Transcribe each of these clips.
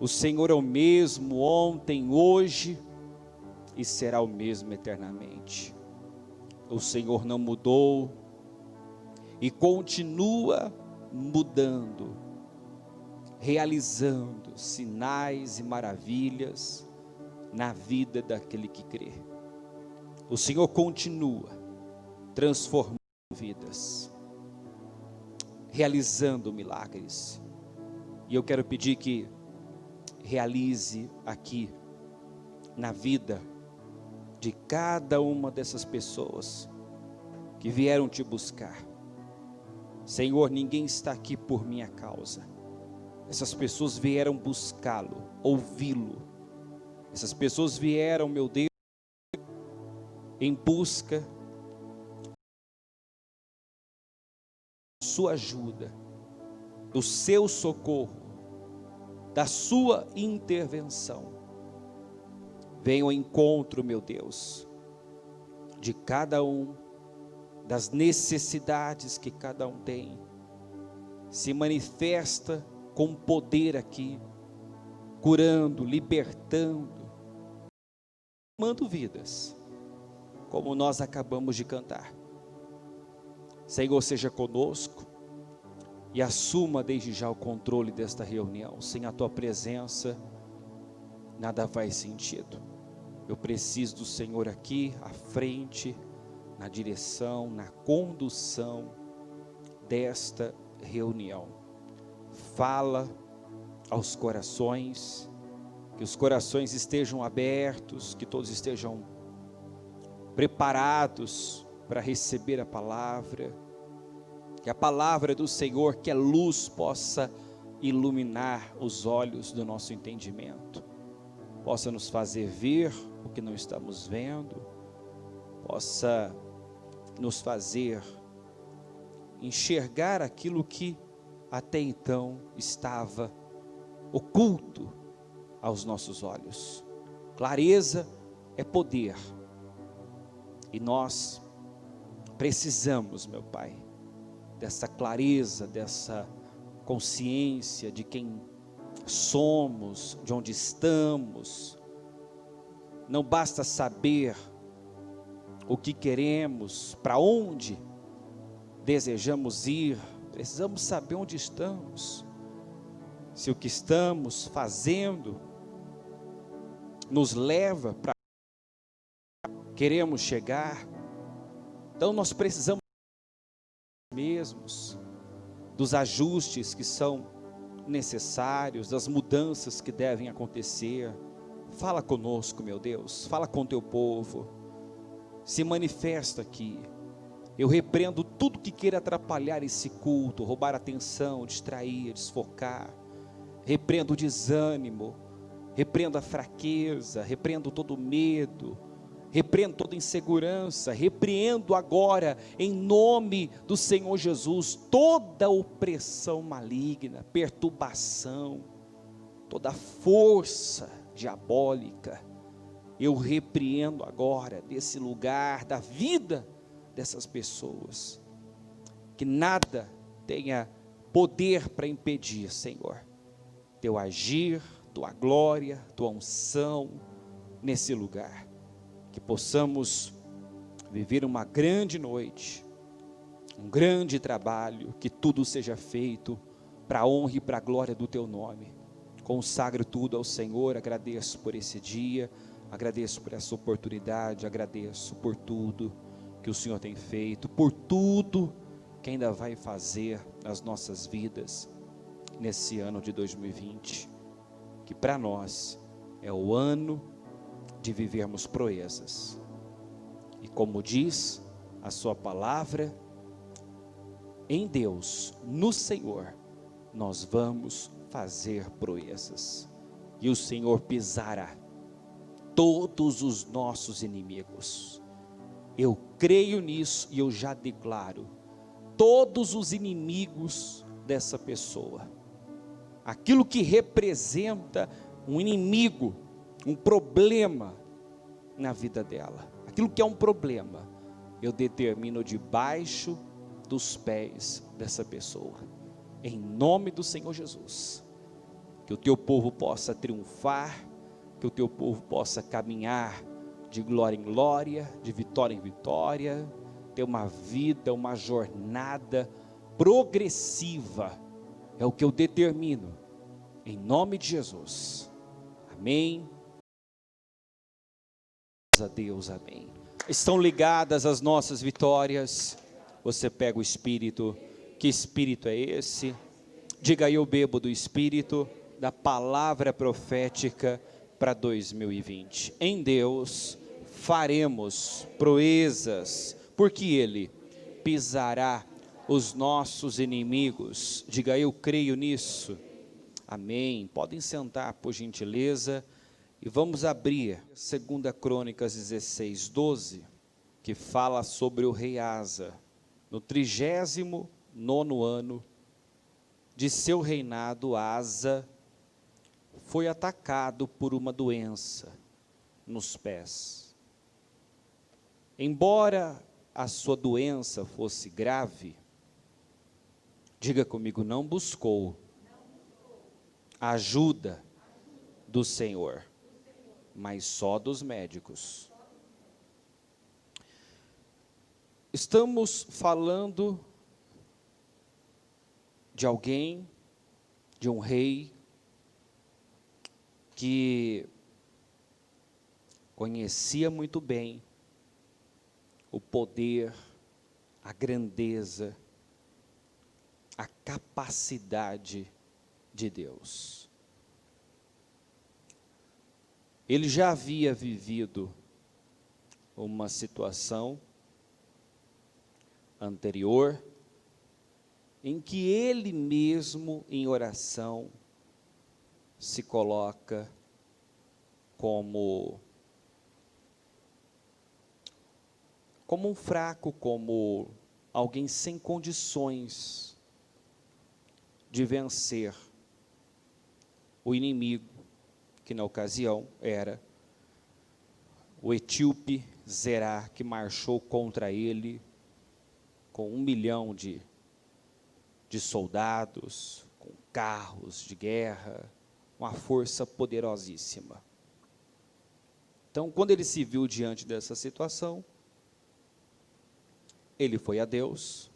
O Senhor é o mesmo ontem, hoje e será o mesmo eternamente. O Senhor não mudou e continua mudando, realizando sinais e maravilhas na vida daquele que crê. O Senhor continua transformando vidas, realizando milagres. E eu quero pedir que realize aqui na vida de cada uma dessas pessoas que vieram te buscar. Senhor, ninguém está aqui por minha causa. Essas pessoas vieram buscá-lo, ouvi-lo. Essas pessoas vieram, meu Deus, em busca da sua ajuda, do seu socorro, da sua intervenção. Venha ao encontro, meu Deus, de cada um, das necessidades que cada um tem. Se manifesta com poder aqui, curando, libertando, transformando vidas, como nós acabamos de cantar. Senhor, seja conosco e assuma desde já o controle desta reunião. Sem a tua presença, nada faz sentido. Eu preciso do Senhor aqui, à frente, na direção, na condução desta reunião. Fala aos corações, que os corações estejam abertos, que todos estejam preparados para receber a palavra, que a palavra do Senhor, que é luz, possa iluminar os olhos do nosso entendimento, possa nos fazer ver o que não estamos vendo, possa nos fazer enxergar aquilo que até então estava oculto aos nossos olhos. Clareza é poder, e nós precisamos, meu Pai, dessa clareza, dessa consciência de quem somos, de onde estamos. Não basta saber o que queremos, para onde desejamos ir, precisamos saber onde estamos, se o que estamos fazendo nos leva para onde queremos chegar. Então nós precisamos mesmos dos ajustes que são necessários, das mudanças que devem acontecer. Fala conosco, meu Deus, fala com teu povo, se manifesta aqui. Eu repreendo tudo que queira atrapalhar esse culto, roubar a atenção, distrair, desfocar. Repreendo o desânimo, repreendo a fraqueza, repreendo todo o medo, repreendo toda insegurança, repreendo agora, em nome do Senhor Jesus, toda opressão maligna, perturbação, toda força diabólica. Eu repreendo agora desse lugar, da vida dessas pessoas, que nada tenha poder para impedir, Senhor, teu agir, tua glória, tua unção nesse lugar. Que possamos viver uma grande noite, um grande trabalho, que tudo seja feito para a honra e para a glória do teu nome. Consagro tudo ao Senhor, agradeço por esse dia, agradeço por essa oportunidade, agradeço por tudo que o Senhor tem feito, por tudo que ainda vai fazer nas nossas vidas, nesse ano de 2020, que para nós é o ano de vivermos proezas, e como diz a sua palavra, em Deus, no Senhor, nós vamos fazer proezas, e o Senhor pisará todos os nossos inimigos. Eu creio nisso, e eu já declaro, todos os inimigos dessa pessoa, aquilo que representa um inimigo, um problema na vida dela, aquilo que é um problema, eu determino debaixo dos pés dessa pessoa, em nome do Senhor Jesus. que o teu povo possa triunfar, que o teu povo possa caminhar de glória em glória, de vitória em vitória, ter uma vida, uma jornada progressiva, é o que eu determino, em nome de Jesus, amém, a Deus, amém. Estão ligadas as nossas vitórias, você pega o Espírito, que Espírito é esse? Diga aí, eu bebo do Espírito, da palavra profética para 2020, em Deus faremos proezas, porque Ele pisará os nossos inimigos, diga eu creio nisso, amém, podem sentar por gentileza, e vamos abrir 2 Crônicas 16, 12, que fala sobre o rei Asa, no 39º ano de seu reinado, Asa foi atacado por uma doença nos pés. Embora a sua doença fosse grave, diga comigo, não buscou a ajuda do Senhor, mas só dos médicos. Estamos falando de alguém, de um rei, que conhecia muito bem o poder, a grandeza, a capacidade de Deus. Ele já havia vivido uma situação anterior, em que ele mesmo, em oração, se coloca como um fraco, como alguém sem condições de vencer o inimigo, que na ocasião era o etíope Zerá, que marchou contra ele com 1 milhão de soldados, com carros de guerra, uma força poderosíssima. Então, quando ele se viu diante dessa situação, ele foi a Deus,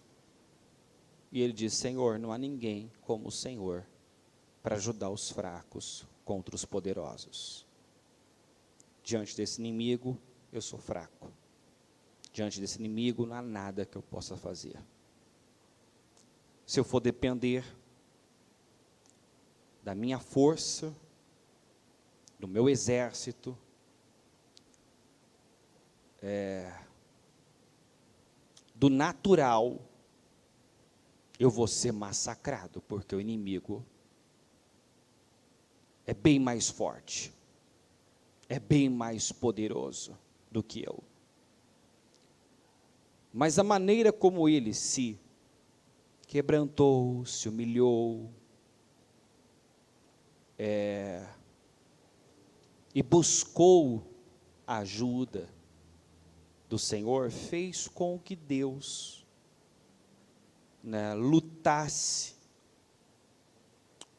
e ele disse, Senhor, não há ninguém como o Senhor, para ajudar os fracos contra os poderosos. Diante desse inimigo, eu sou fraco. Diante desse inimigo, não há nada que eu possa fazer. Se eu for depender da minha força, do meu exército, do natural, eu vou ser massacrado, porque o inimigo é bem mais forte, é bem mais poderoso do que eu. Mas a maneira como ele se quebrantou, se humilhou, e buscou a ajuda do Senhor, fez com que Deus lutasse,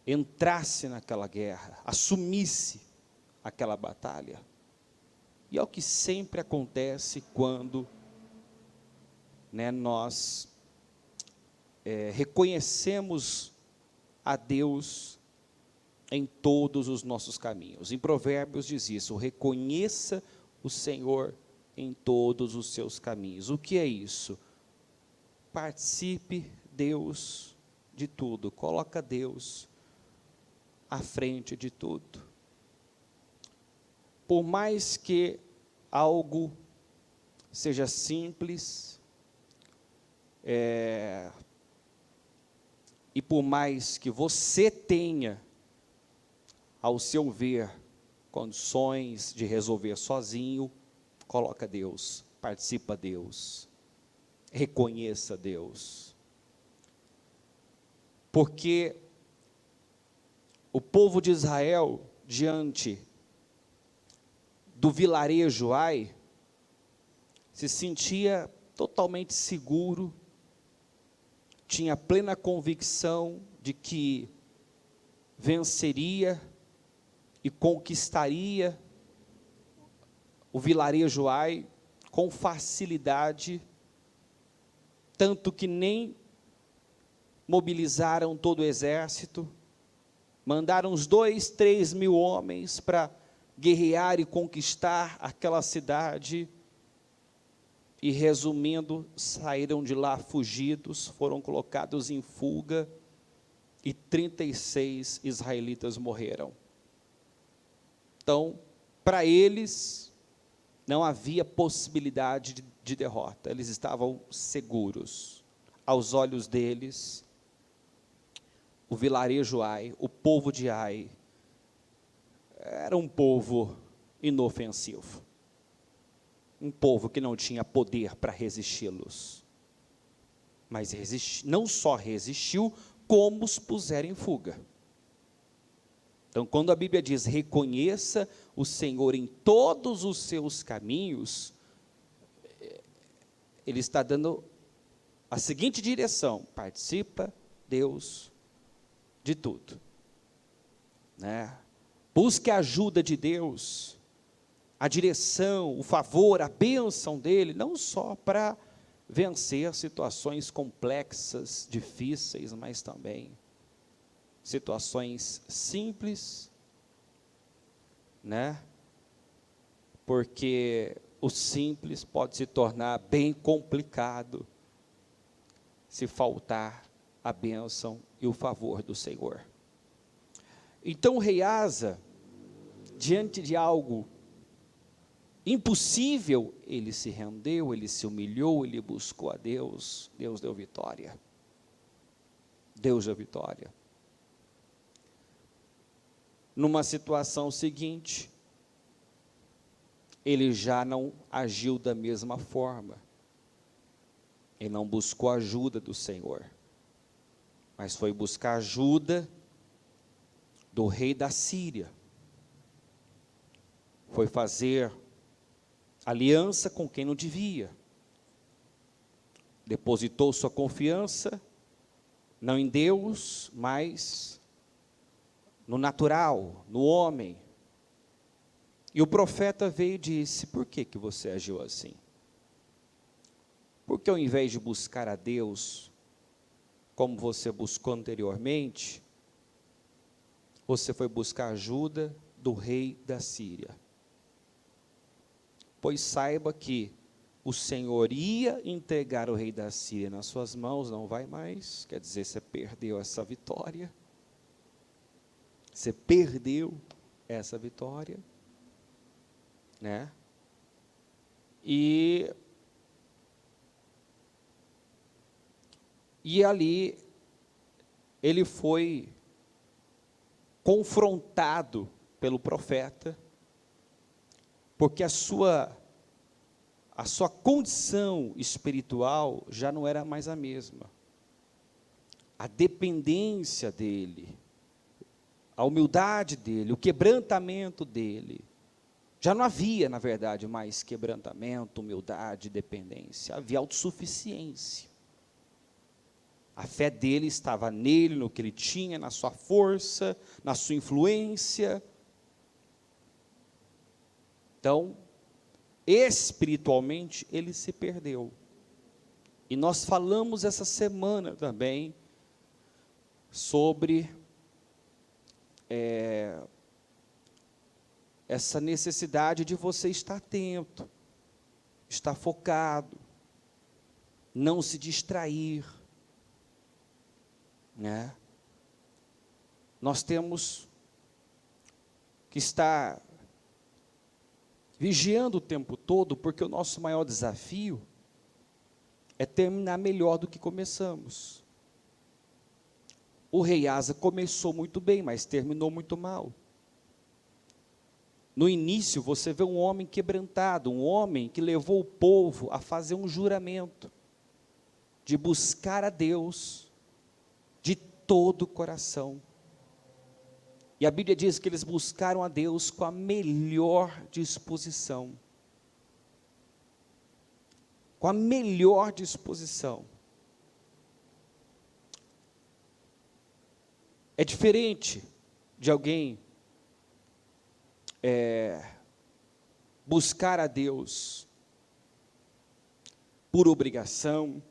entrasse naquela guerra, assumisse aquela batalha. E é o que sempre acontece quando nós reconhecemos a Deus em todos os nossos caminhos. Em Provérbios diz isso, reconheça o Senhor em todos os seus caminhos. O que é isso? Participe Deus de tudo, coloca Deus à frente de tudo. Por mais que algo seja simples, e por mais que você tenha, ao seu ver, condições de resolver sozinho, coloca Deus, participa Deus, reconheça Deus. Porque o povo de Israel, diante do vilarejo Ai, se sentia totalmente seguro, tinha plena convicção de que venceria e conquistaria o vilarejo Ai com facilidade, tanto que nem mobilizaram todo o exército, mandaram uns 2, 3 mil homens para guerrear e conquistar aquela cidade, e resumindo, saíram de lá fugidos, foram colocados em fuga, e 36 israelitas morreram. Então, para eles, não havia possibilidade de derrota, eles estavam seguros. Aos olhos deles, o vilarejo Ai, o povo de Ai, era um povo inofensivo, um povo que não tinha poder para resisti-los, mas não só resistiu, como os puseram em fuga. Então, quando a Bíblia diz, reconheça o Senhor em todos os seus caminhos, Ele está dando a seguinte direção: participa, Deus, de tudo, né? Busque a ajuda de Deus, a direção, o favor, a bênção dEle, não só para vencer situações complexas, difíceis, mas também situações simples, né? Porque o simples pode se tornar bem complicado se faltar a bênção e o favor do Senhor. Então o rei Asa, diante de algo impossível, ele se rendeu, ele se humilhou, ele buscou a Deus, Deus deu vitória. Deus deu vitória. Numa situação seguinte, ele já não agiu da mesma forma, ele não buscou a ajuda do Senhor, mas foi buscar ajuda do rei da Síria, foi fazer aliança com quem não devia, depositou sua confiança, não em Deus, mas no natural, no homem. E o profeta veio e disse, por que você agiu assim? Porque ao invés de buscar a Deus, como você buscou anteriormente, você foi buscar ajuda do rei da Síria. Pois saiba que o Senhor ia entregar o rei da Síria nas suas mãos, não vai mais, quer dizer, você perdeu essa vitória. Você perdeu essa vitória, né? E ali ele foi confrontado pelo profeta, porque a sua condição espiritual já não era mais a mesma. A dependência dele, a humildade dele, o quebrantamento dele, já não havia, na verdade, mais quebrantamento, humildade, dependência, havia autossuficiência. A fé dele estava nele, no que ele tinha, na sua força, na sua influência. Então, espiritualmente, ele se perdeu. E nós falamos essa semana também sobre essa necessidade de você estar atento, estar focado, não se distrair, né? Nós temos que estar vigiando o tempo todo, porque o nosso maior desafio é terminar melhor do que começamos. O rei Asa começou muito bem, mas terminou muito mal. No início, você vê um homem quebrantado, um homem que levou o povo a fazer um juramento, de buscar a Deus, de todo o coração. E a Bíblia diz que eles buscaram a Deus com a melhor disposição. Com a melhor disposição. É diferente de alguém buscar a Deus por obrigação,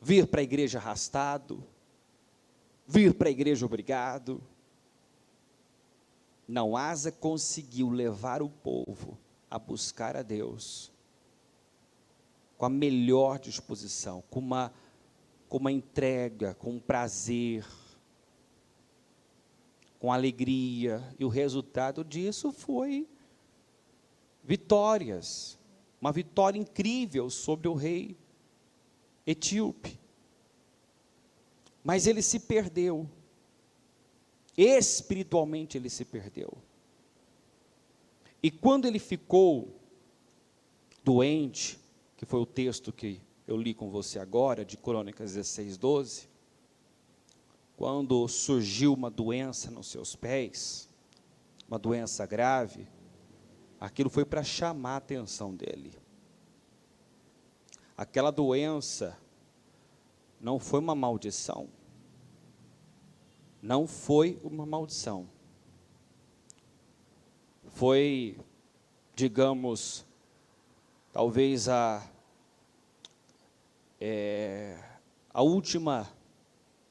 vir para a igreja arrastado, vir para a igreja obrigado. Não, Asa conseguiu levar o povo a buscar a Deus com a melhor disposição, com uma entrega, com um prazer, com alegria, e o resultado disso foi vitórias, uma vitória incrível sobre o rei etíope. Mas ele se perdeu, espiritualmente ele se perdeu, e quando ele ficou doente, que foi o texto que eu li com você agora, de Crônicas 16:12, quando surgiu uma doença nos seus pés, uma doença grave, aquilo foi para chamar a atenção dele. Aquela doença não foi uma maldição, não foi uma maldição, foi, digamos, talvez a última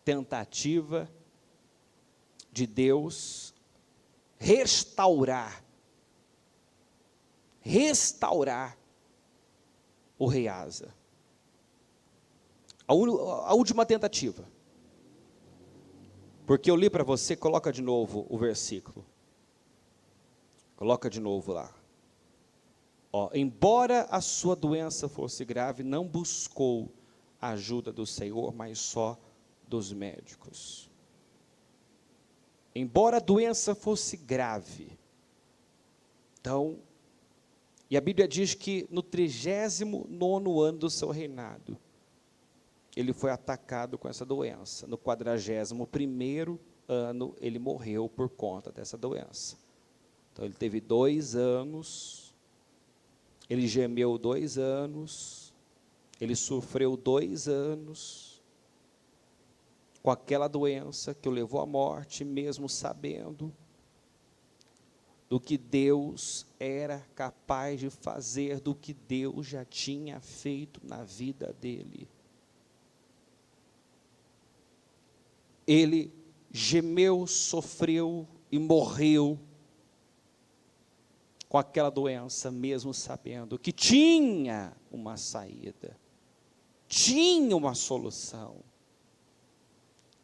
tentativa de Deus restaurar o rei Asa. A última tentativa. Porque eu li para você, coloca de novo o versículo. Coloca de novo lá. Embora a sua doença fosse grave, não buscou a ajuda do Senhor, mas só dos médicos. Embora a doença fosse grave, então, e a Bíblia diz que no 39º ano do seu reinado, ele foi atacado com essa doença. No 41º ano, ele morreu por conta dessa doença. Então, ele teve 2 anos, ele gemeu 2 anos, ele sofreu 2 anos, com aquela doença que o levou à morte, mesmo sabendo do que Deus era capaz de fazer, do que Deus já tinha feito na vida dele. Ele gemeu, sofreu e morreu com aquela doença, mesmo sabendo que tinha uma saída, tinha uma solução,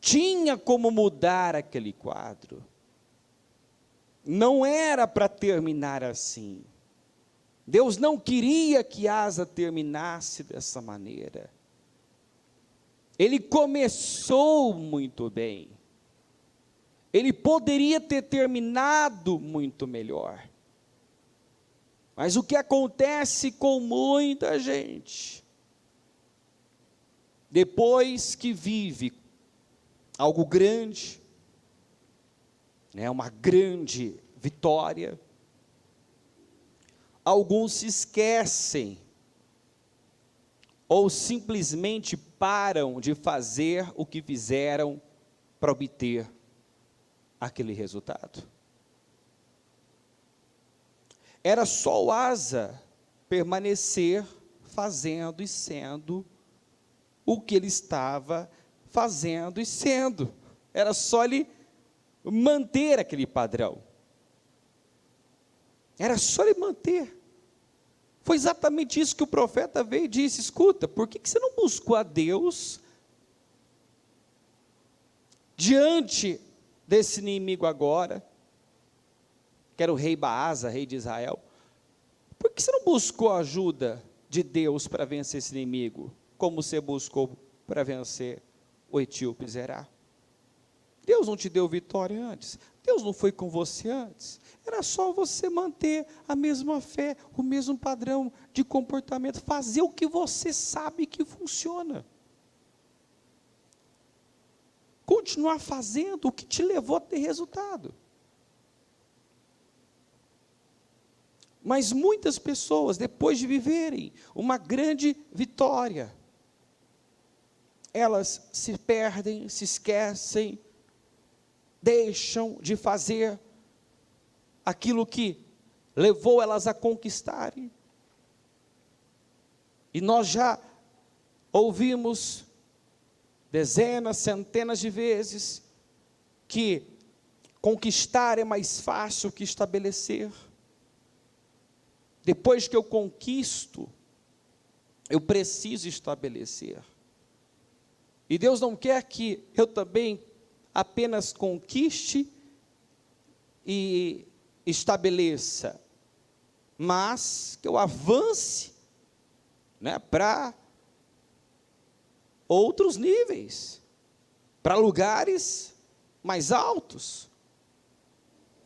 tinha como mudar aquele quadro. Não era para terminar assim. Deus não queria que Asa terminasse dessa maneira. Ele começou muito bem. Ele poderia ter terminado muito melhor. Mas o que acontece com muita gente, depois que vive algo grande, uma grande vitória, alguns se esquecem, ou simplesmente param de fazer o que fizeram para obter aquele resultado. Era só o Asa permanecer fazendo e sendo o que ele estava fazendo e sendo. Era só ele manter aquele padrão. Era só ele manter. Foi exatamente isso que o profeta veio e disse: escuta, por que você não buscou a Deus diante desse inimigo agora, que era o rei Baasa, rei de Israel? Por que você não buscou a ajuda de Deus para vencer esse inimigo, como você buscou para vencer o etíope Zerá? Deus não te deu vitória antes? Deus não foi com você antes? Era só você manter a mesma fé, o mesmo padrão de comportamento, fazer o que você sabe que funciona. Continuar fazendo o que te levou a ter resultado. Mas muitas pessoas, depois de viverem uma grande vitória, elas se perdem, se esquecem deixam de fazer aquilo que levou elas a conquistarem. E nós já ouvimos dezenas, centenas de vezes que conquistar é mais fácil que estabelecer. Depois que eu conquisto, eu preciso estabelecer. E Deus não quer que eu também apenas conquiste e estabeleça, mas que eu avance, né, para outros níveis, para lugares mais altos,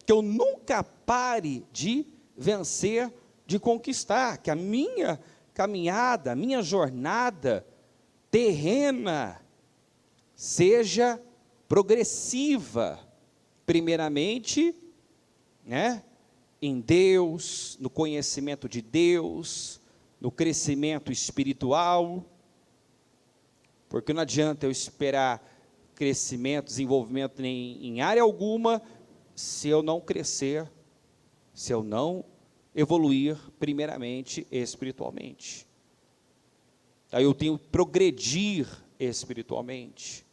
que eu nunca pare de vencer, de conquistar, que a minha caminhada, a minha jornada terrena seja progressiva, primeiramente, né, em Deus, no conhecimento de Deus, no crescimento espiritual, porque não adianta eu esperar crescimento, desenvolvimento em área alguma, se eu não crescer, se eu não evoluir primeiramente espiritualmente. Aí eu tenho que progredir espiritualmente.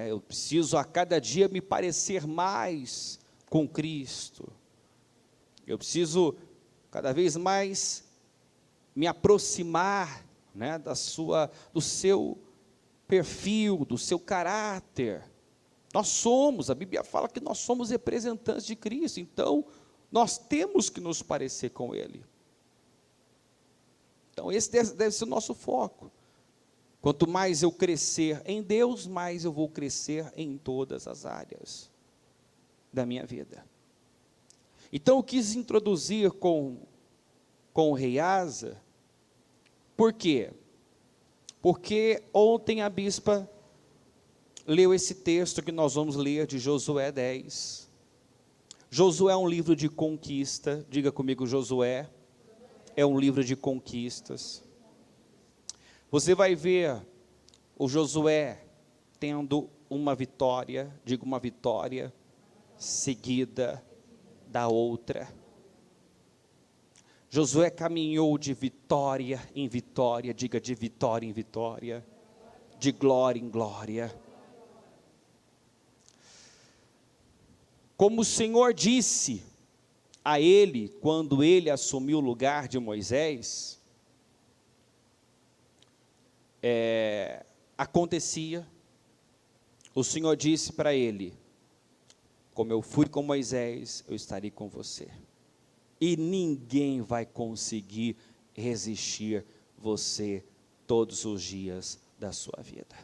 Eu preciso a cada dia me parecer mais com Cristo. Eu preciso cada vez mais me aproximar, né, do seu perfil, do seu caráter. Nós somos, a Bíblia fala que nós somos representantes de Cristo, então nós temos que nos parecer com Ele. Então esse deve ser o nosso foco. Quanto mais eu crescer em Deus, mais eu vou crescer em todas as áreas da minha vida. Então eu quis introduzir com o rei Asa. Por quê? Porque ontem a bispa leu esse texto que nós vamos ler de Josué 10. Josué é um livro de conquista. Diga comigo, Josué é um livro de conquistas. Você vai ver o Josué tendo uma vitória, digo uma vitória, seguida da outra. Josué caminhou de vitória em vitória, diga de vitória em vitória, de glória em glória. Como o Senhor disse a ele, quando ele assumiu o lugar de Moisés, acontecia, o Senhor disse para ele: como eu fui com Moisés, eu estarei com você, e ninguém vai conseguir resistir você todos os dias da sua vida.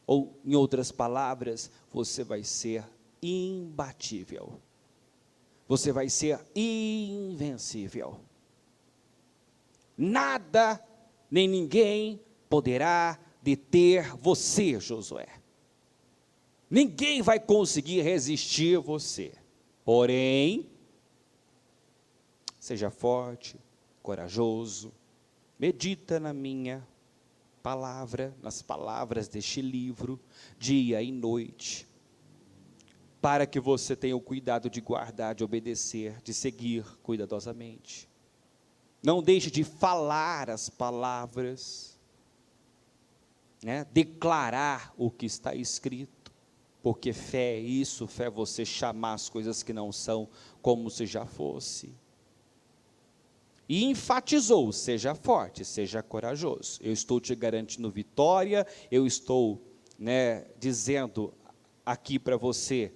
Ou, em outras palavras, você vai ser imbatível, você vai ser invencível, nada nem ninguém poderá deter você, Josué. Ninguém vai conseguir resistir você. Porém, seja forte, corajoso, medita na minha palavra, nas palavras deste livro, dia e noite, para que você tenha o cuidado de guardar, de obedecer, de seguir cuidadosamente. Não deixe de falar as palavras, né? Declarar o que está escrito, porque fé é isso, fé é você chamar as coisas que não são como se já fosse. E enfatizou: seja forte, seja corajoso. Eu estou te garantindo vitória, eu estou, né, dizendo aqui para você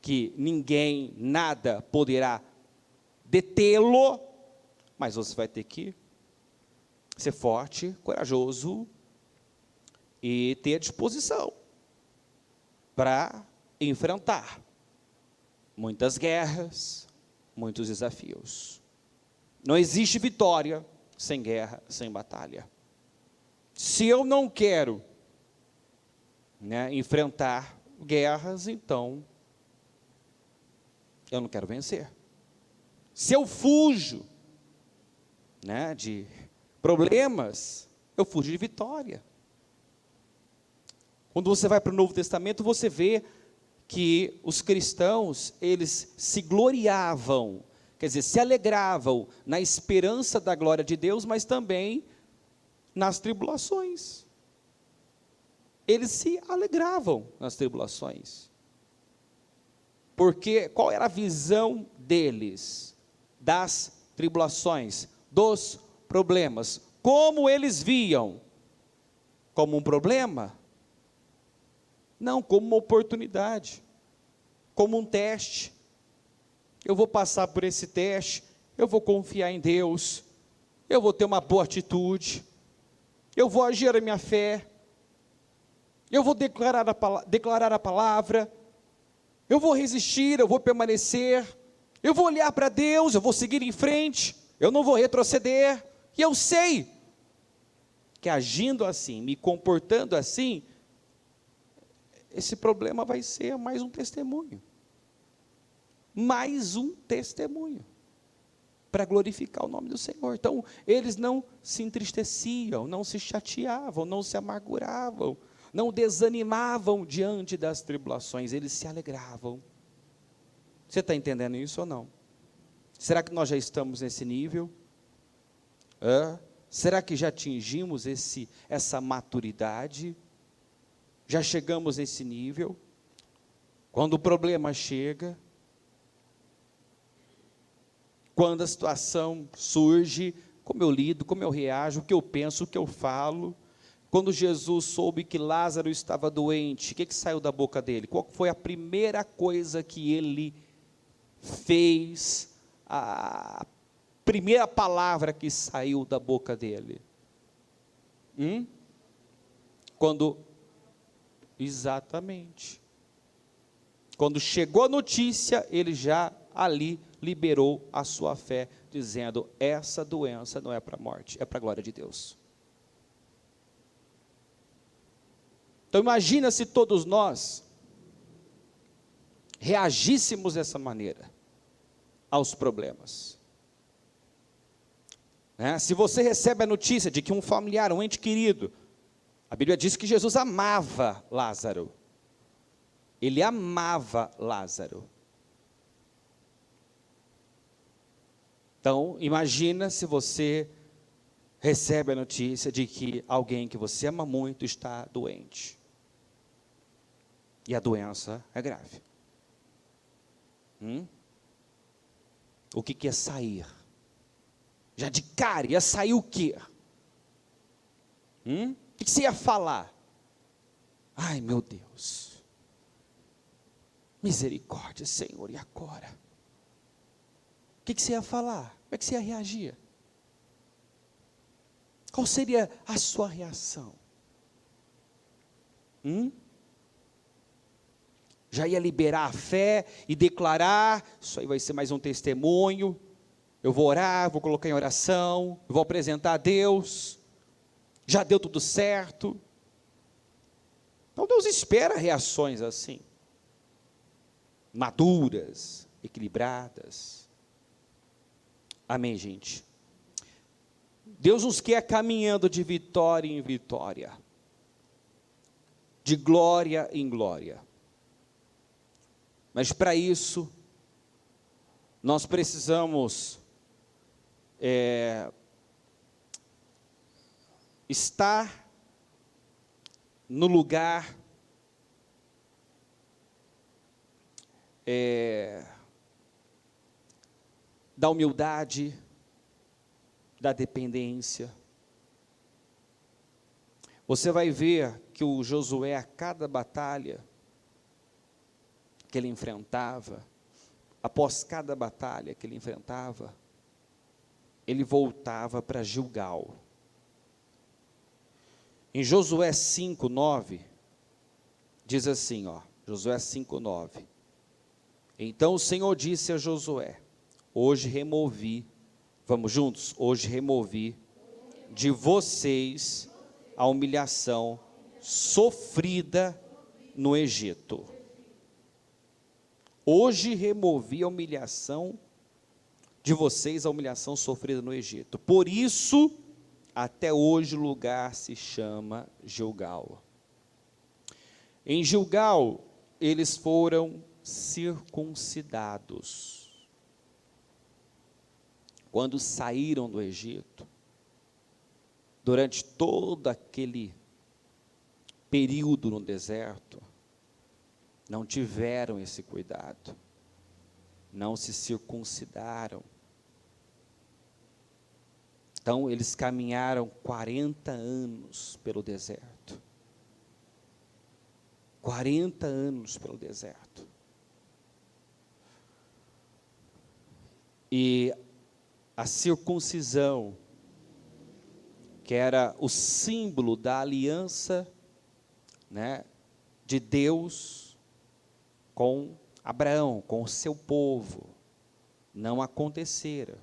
que ninguém, nada poderá detê-lo, mas você vai ter que ser forte, corajoso e ter disposição para enfrentar muitas guerras, muitos desafios. Não existe vitória sem guerra, sem batalha. Se eu não quero, né, enfrentar guerras, então eu não quero vencer. Se eu fujo, né, de problemas, eu fujo de vitória. Quando você vai para o Novo Testamento, você vê que os cristãos, eles se gloriavam, quer dizer, se alegravam na esperança da glória de Deus, mas também nas tribulações. Eles se alegravam nas tribulações. Porque qual era a visão deles das tribulações, dos problemas? Como eles viam? Como um problema? Não, como uma oportunidade, como um teste. Eu vou passar por esse teste, eu vou confiar em Deus, eu vou ter uma boa atitude, eu vou agir a minha fé, eu vou declarar a palavra, eu vou resistir, eu vou permanecer, eu vou olhar para Deus, eu vou seguir em frente, eu não vou retroceder, e eu sei que agindo assim, me comportando assim, esse problema vai ser mais um testemunho. Mais um testemunho. Para glorificar o nome do Senhor. Então, eles não se entristeciam, não se chateavam, não se amarguravam, não desanimavam diante das tribulações, eles se alegravam. Você está entendendo isso ou não? Será que nós já estamos nesse nível? Será que já atingimos essa maturidade? Já chegamos nesse nível? Quando o problema chega, quando a situação surge, como eu lido, como eu reajo, o que eu penso, o que eu falo. Quando Jesus soube que Lázaro estava doente, o que saiu da boca dele? Qual foi a primeira coisa que ele fez, a primeira palavra que saiu da boca dele? Exatamente. Quando chegou a notícia, ele já ali liberou a sua fé, dizendo: essa doença não é para a morte, é para a glória de Deus. Então imagina se todos nós reagíssemos dessa maneira aos problemas. Se você recebe a notícia de que um familiar, um ente querido, a Bíblia diz que Jesus amava Lázaro. Ele amava Lázaro. Então, imagina se você recebe a notícia de que alguém que você ama muito está doente. E a doença é grave. O que ia sair? Já de cara, ia sair o quê? O que você ia falar? Ai, meu Deus, misericórdia, Senhor, e agora? O que você ia falar? Como é que você ia reagir? Qual seria a sua reação? Já ia liberar a fé e declarar: isso aí vai ser mais um testemunho, eu vou orar, vou colocar em oração, eu vou apresentar a Deus, já deu tudo certo. Então Deus espera reações assim, maduras, equilibradas. Amém, gente? Deus nos quer caminhando de vitória em vitória, de glória em glória. Mas para isso, nós precisamos estar no lugar da humildade, da dependência. Você vai ver que o Josué, a cada batalha que ele enfrentava, após cada batalha que ele enfrentava, ele voltava para Gilgal. Em Josué 5:9, diz assim, Josué 5:9. Então o Senhor disse a Josué: hoje removi, vamos juntos? Hoje removi de vocês a humilhação sofrida no Egito. Hoje removi a humilhação de vocês, a humilhação sofrida no Egito. Por isso, até hoje o lugar se chama Gilgal. Em Gilgal, eles foram circuncidados. Quando saíram do Egito, durante todo aquele período no deserto, não tiveram esse cuidado, não se circuncidaram. Então, eles caminharam 40 anos pelo deserto. 40 anos pelo deserto. E a circuncisão, que era o símbolo da aliança, né, de Deus com Abraão, com o seu povo, não acontecera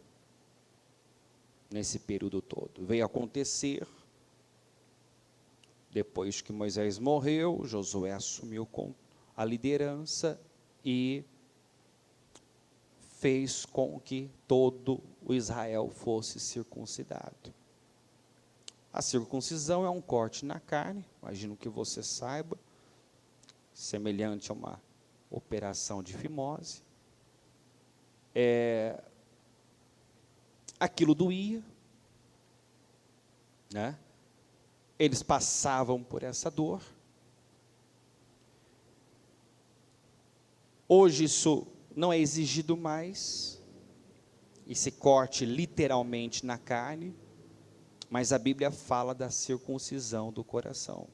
nesse período todo. Veio acontecer depois que Moisés morreu, Josué assumiu com a liderança e fez com que todo o Israel fosse circuncidado. A circuncisão é um corte na carne, imagino que você saiba, semelhante a uma operação de fimose. Aquilo doía, né? Eles passavam por essa dor. Hoje isso não é exigido mais, esse corte literalmente na carne, mas a Bíblia fala da circuncisão do coração.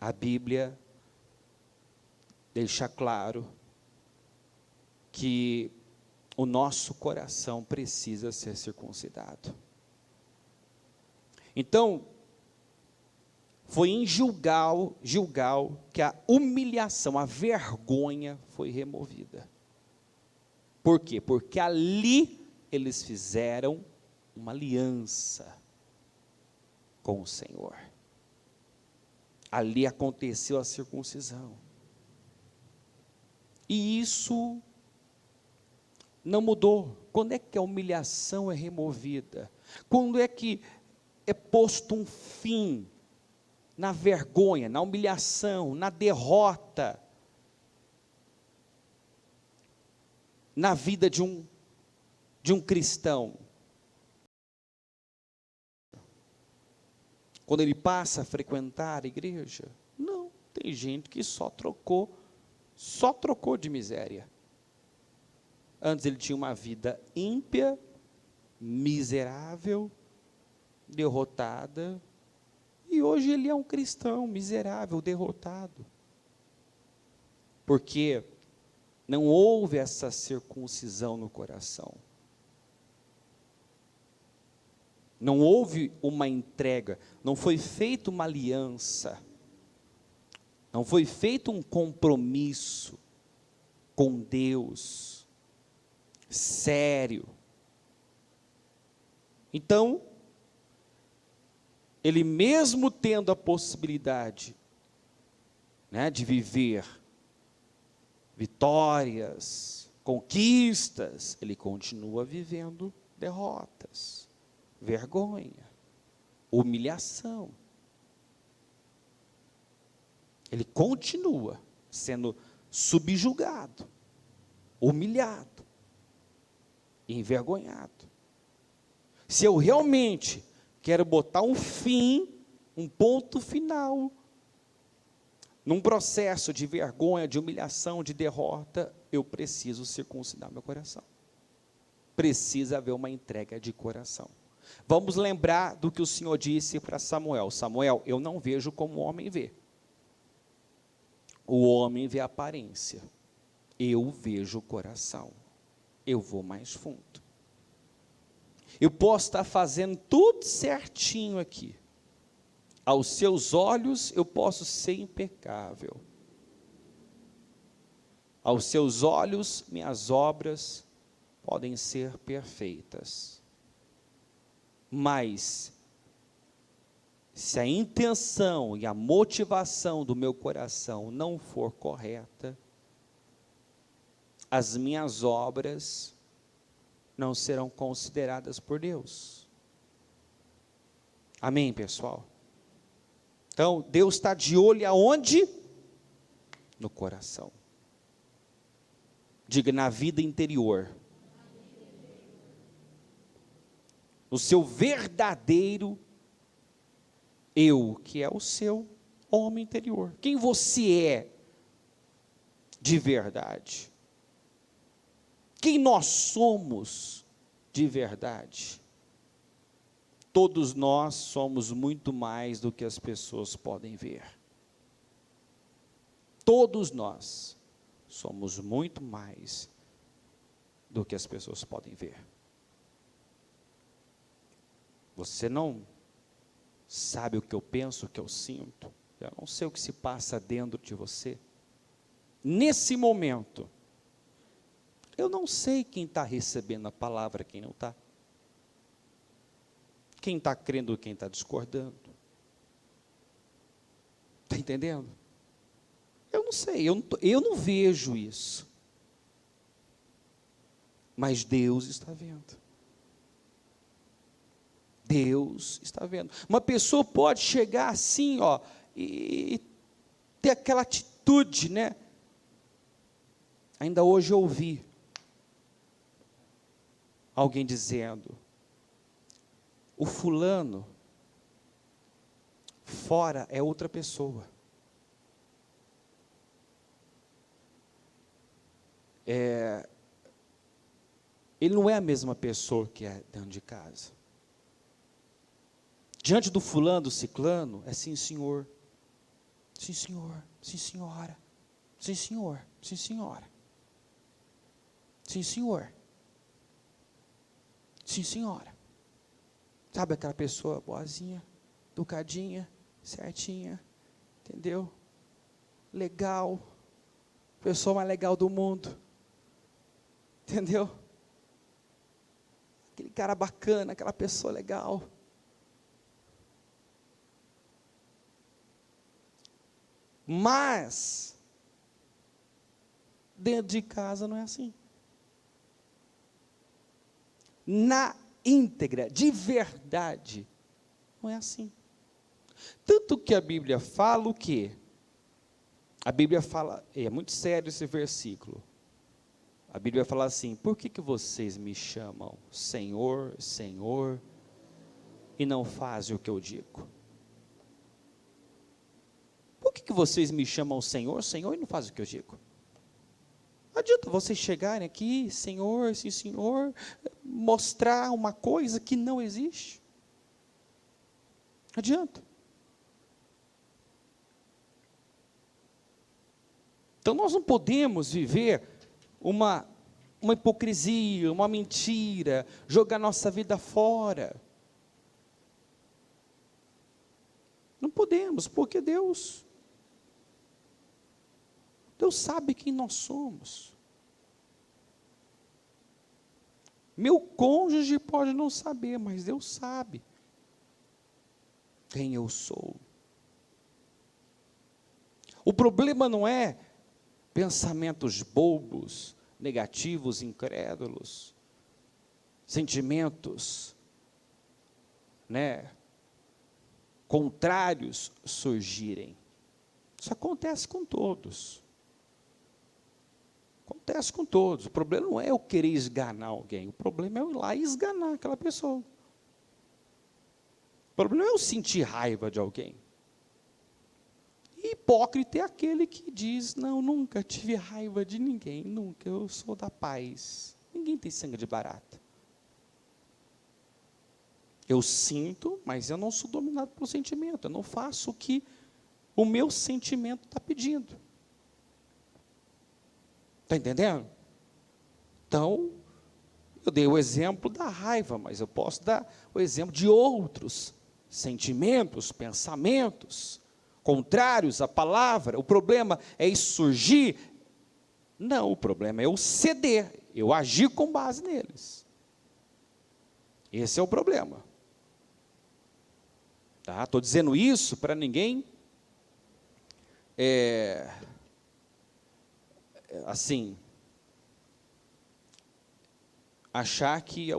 A Bíblia deixa claro que o nosso coração precisa ser circuncidado. Então, foi em Gilgal que a humilhação, a vergonha foi removida. Por quê? Porque ali eles fizeram uma aliança com o Senhor. Ali aconteceu a circuncisão. E isso não mudou. Quando é que a humilhação é removida? Quando é que é posto um fim na vergonha, na humilhação, na derrota, na vida de um cristão? Quando ele passa a frequentar a igreja? Não, tem gente que só trocou de miséria. Antes ele tinha uma vida ímpia, miserável, derrotada, e hoje ele é um cristão miserável, derrotado, porque não houve essa circuncisão no coração, não houve uma entrega, não foi feita uma aliança, não foi feito um compromisso com Deus, sério. Então, ele mesmo tendo a possibilidade, né, de viver vitórias, conquistas, ele continua vivendo derrotas, vergonha, humilhação. Ele continua sendo subjugado, humilhado, envergonhado. Se eu realmente quero botar um fim, um ponto final, num processo de vergonha, de humilhação, de derrota, eu preciso circuncidar meu coração. Precisa haver uma entrega de coração. Vamos lembrar do que o Senhor disse para Samuel. Samuel, eu não vejo como o homem vê. O homem vê a aparência. Eu vejo o coração. Eu vou mais fundo. Eu posso estar fazendo tudo certinho aqui. Aos seus olhos eu posso ser impecável. Aos seus olhos minhas obras podem ser perfeitas. Mas se a intenção e a motivação do meu coração não for correta, as minhas obras não serão consideradas por Deus. Amém, pessoal? Então, Deus está de olho aonde? No coração. Diga, na vida interior. No seu verdadeiro eu, que é o seu homem interior. Quem você é de verdade? Quem nós somos de verdade? Todos nós somos muito mais do que as pessoas podem ver. Todos nós somos muito mais do que as pessoas podem ver. Você não sabe o que eu penso, o que eu sinto. Eu não sei o que se passa dentro de você. Nesse momento, eu não sei quem está recebendo a palavra, quem não está. Quem está crendo, quem está discordando. Está entendendo? Eu não sei, eu não vejo isso. Mas Deus está vendo. Deus está vendo. Uma pessoa pode chegar assim, ó, e ter aquela atitude, né? Ainda hoje eu ouvi alguém dizendo: o fulano fora é outra pessoa. Ele não é a mesma pessoa que é dentro de casa. Diante do fulano, do ciclano, é sim senhor, sim senhor, sim senhora, sim senhor, sim senhora, sim senhor, sim senhora. Sabe aquela pessoa boazinha, educadinha, certinha, entendeu? Legal, pessoa mais legal do mundo, entendeu? Aquele cara bacana, aquela pessoa legal. Mas, dentro de casa não é assim. Na íntegra, de verdade, não é assim. Tanto que a Bíblia fala o quê? A Bíblia fala, é muito sério esse versículo. A Bíblia fala assim: por que vocês me chamam Senhor, Senhor, e não fazem o que eu digo? Por que vocês me chamam Senhor, Senhor, e não fazem o que eu digo? Não adianta vocês chegarem aqui, Senhor, sim Senhor, mostrar uma coisa que não existe. Não adianta. Então nós não podemos viver uma hipocrisia, uma mentira, jogar nossa vida fora. Não podemos, porque Deus sabe quem nós somos. Meu cônjuge pode não saber, mas Deus sabe quem eu sou. O problema não é pensamentos bobos, negativos, incrédulos, sentimentos, né, contrários surgirem. Isso acontece com todos. Acontece com todos. O problema não é eu querer esganar alguém. O problema é eu ir lá e esganar aquela pessoa. O problema não é eu sentir raiva de alguém. E hipócrita é aquele que diz: não, nunca tive raiva de ninguém. Nunca, eu sou da paz. Ninguém tem sangue de barata. Eu sinto, mas eu não sou dominado pelo sentimento. Eu não faço o que o meu sentimento está pedindo. Está entendendo? Então, eu dei o exemplo da raiva, mas eu posso dar o exemplo de outros sentimentos, pensamentos, contrários à palavra. O problema é isso surgir? Não, o problema é eu ceder, eu agir com base neles. Esse é o problema. Tá? Estou dizendo isso para ninguém assim, achar que é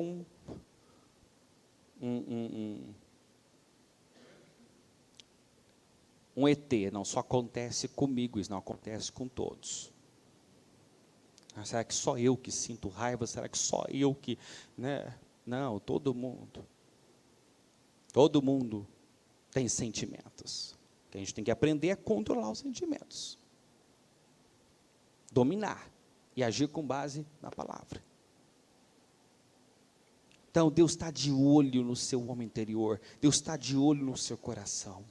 um ET, não, só acontece comigo, isso não acontece com todos. Será que só eu que sinto raiva? Será que só eu que, né? Não, todo mundo tem sentimentos. A gente tem que aprender a controlar os sentimentos, dominar e agir com base na palavra. Então, Deus está de olho no seu homem interior, Deus está de olho no seu coração.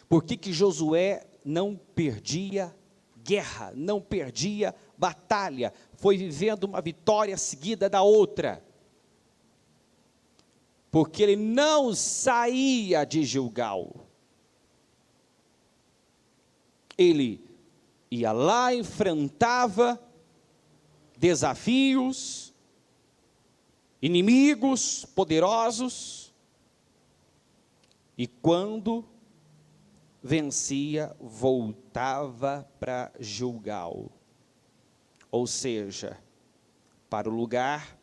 Por que Josué não perdia guerra, não perdia batalha, foi vivendo uma vitória seguida da outra? Porque ele não saía de Gilgal. Ele ia lá, enfrentava desafios, inimigos poderosos, e quando vencia, voltava para Gilgal, ou seja, para o lugar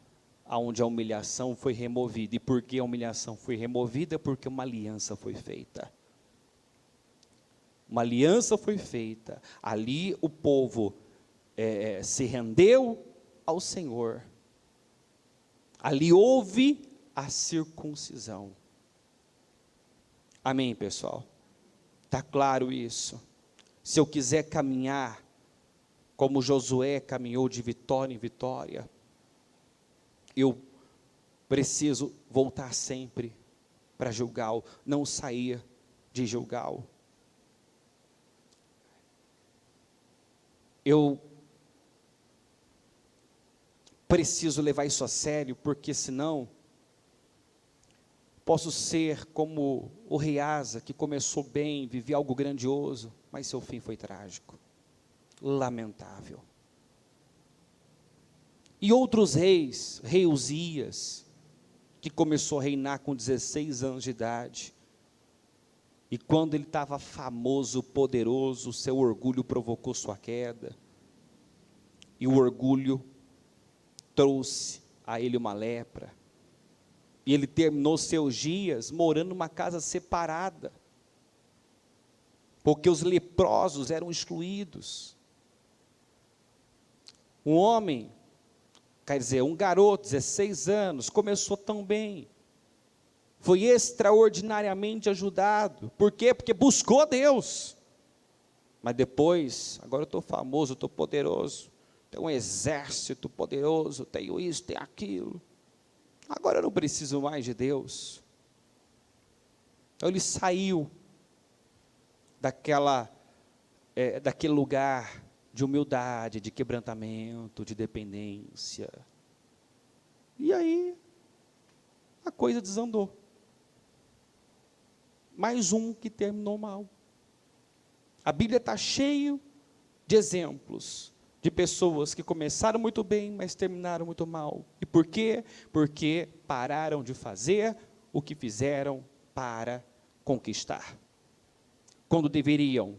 onde a humilhação foi removida. E por que a humilhação foi removida? Porque uma aliança foi feita. Uma aliança foi feita, ali o povo se rendeu ao Senhor, ali houve a circuncisão. Amém, pessoal? Está claro isso? Se eu quiser caminhar como Josué caminhou de vitória em vitória, eu preciso voltar sempre para Gilgal, não sair de Gilgal. Eu preciso levar isso a sério, porque senão posso ser como o rei Asa, que começou bem, vivia algo grandioso, mas seu fim foi trágico, lamentável. E outros reis, rei Uzias, que começou a reinar com 16 anos de idade, e quando ele estava famoso, poderoso, seu orgulho provocou sua queda, e o orgulho trouxe a ele uma lepra, e ele terminou seus dias morando numa casa separada, porque os leprosos eram excluídos. Um homem, quer dizer, um garoto, 16 anos, começou tão bem, foi extraordinariamente ajudado. Por quê? Porque buscou a Deus. Mas depois, agora eu estou famoso, estou poderoso, tenho um exército poderoso, tenho isso, tenho aquilo, agora eu não preciso mais de Deus. Então ele saiu daquele lugar de humildade, de quebrantamento, de dependência, e aí a coisa desandou. Mais um que terminou mal. A Bíblia está cheia de exemplos de pessoas que começaram muito bem, mas terminaram muito mal. E por quê? Porque pararam de fazer o que fizeram para conquistar, quando deveriam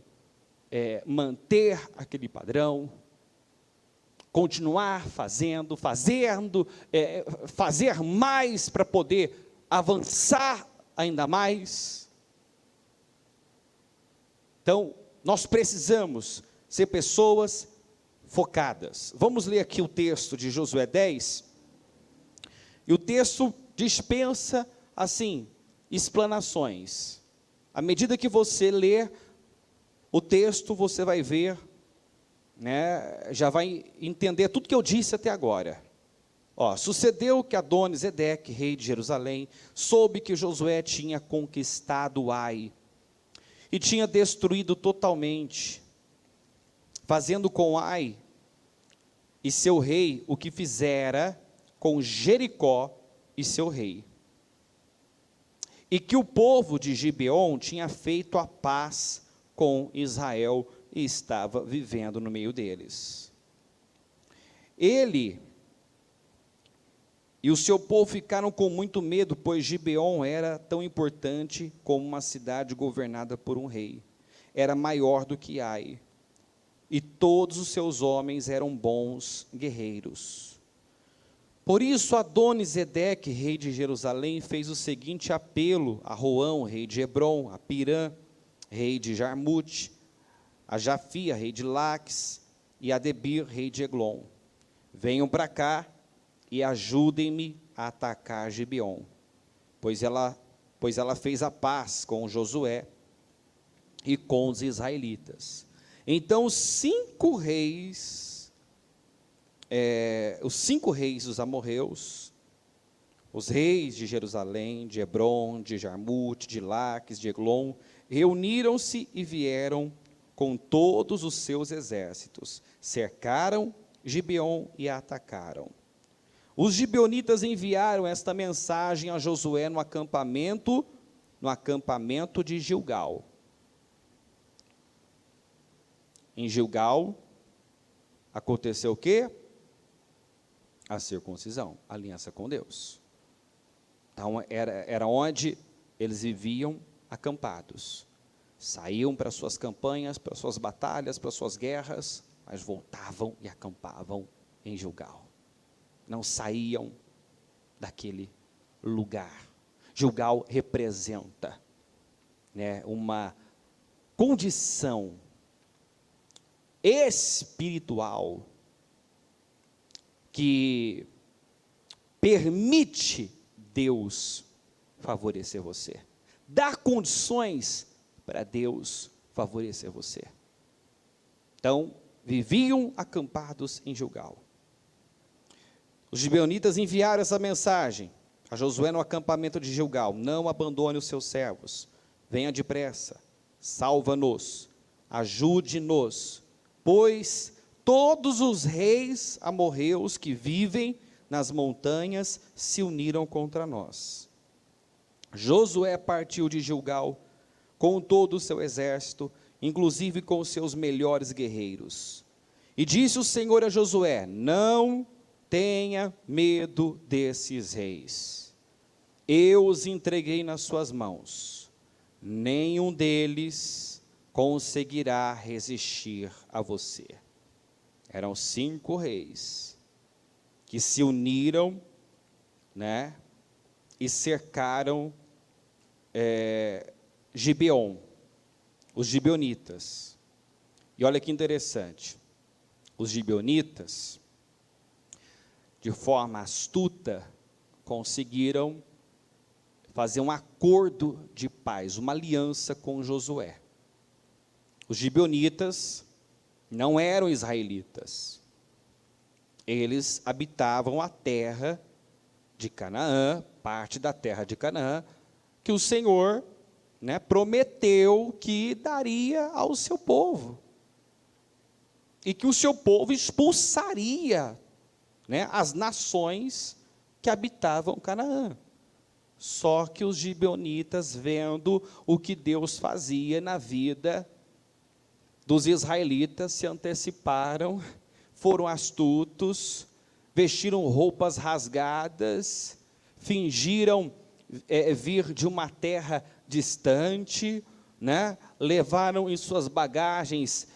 manter aquele padrão, continuar fazendo, fazer mais para poder avançar ainda mais. Então, nós precisamos ser pessoas focadas. Vamos ler aqui o texto de Josué 10, e o texto dispensa, assim, explanações. À medida que você lê o texto, você vai ver, né, já vai entender tudo que eu disse até agora. Sucedeu que Adoni-Zedeque, rei de Jerusalém, soube que Josué tinha conquistado Ai, e tinha destruído totalmente, fazendo com Ai e seu rei o que fizera com Jericó e seu rei, e que o povo de Gibeon tinha feito a paz com Israel e estava vivendo no meio deles. Ele e o seu povo ficaram com muito medo, pois Gibeon era tão importante como uma cidade governada por um rei. Era maior do que Ai, e todos os seus homens eram bons guerreiros. Por isso, Adoni-Zedeque, rei de Jerusalém, fez o seguinte apelo a Roão, rei de Hebrom, a Pirã, rei de Jarmute, a Jafia, rei de Laques, e a Debir, rei de Eglon. Venham para cá e ajudem-me a atacar Gibeon, pois ela fez a paz com Josué e com os israelitas. Então os cinco reis dos amorreus, os reis de Jerusalém, de Hebrom, de Jarmute, de Laques, de Eglon, reuniram-se e vieram com todos os seus exércitos, cercaram Gibeon e a atacaram. Os gibeonitas enviaram esta mensagem a Josué no acampamento de Gilgal. Em Gilgal aconteceu o quê? A circuncisão, a aliança com Deus. Então, era onde eles viviam acampados. Saíam para suas campanhas, para suas batalhas, para suas guerras, mas voltavam e acampavam em Gilgal. Não saíam daquele lugar. Gilgal representa, né, uma condição espiritual que permite Deus favorecer você, dá condições para Deus favorecer você. Então, viviam acampados em Gilgal. Os gibeonitas enviaram essa mensagem a Josué no acampamento de Gilgal: não abandone os seus servos, venha depressa, salva-nos, ajude-nos, pois todos os reis amorreus que vivem nas montanhas se uniram contra nós. Josué partiu de Gilgal com todo o seu exército, inclusive com os seus melhores guerreiros. E disse o Senhor a Josué: não tenha medo desses reis. Eu os entreguei nas suas mãos. Nenhum deles conseguirá resistir a você. Eram 5 reis que se uniram, né, e cercaram Gibeon, os gibeonitas. E olha que interessante, os gibeonitas, de forma astuta, conseguiram fazer um acordo de paz, uma aliança com Josué. Os gibeonitas não eram israelitas. Eles habitavam a terra de Canaã, parte da terra de Canaã, que o Senhor, né, prometeu que daria ao seu povo. E que o seu povo expulsaria, né, as nações que habitavam Canaã. Só que os gibeonitas, vendo o que Deus fazia na vida dos israelitas, se anteciparam, foram astutos, vestiram roupas rasgadas, fingiram vir de uma terra distante, né? Levaram em suas bagagens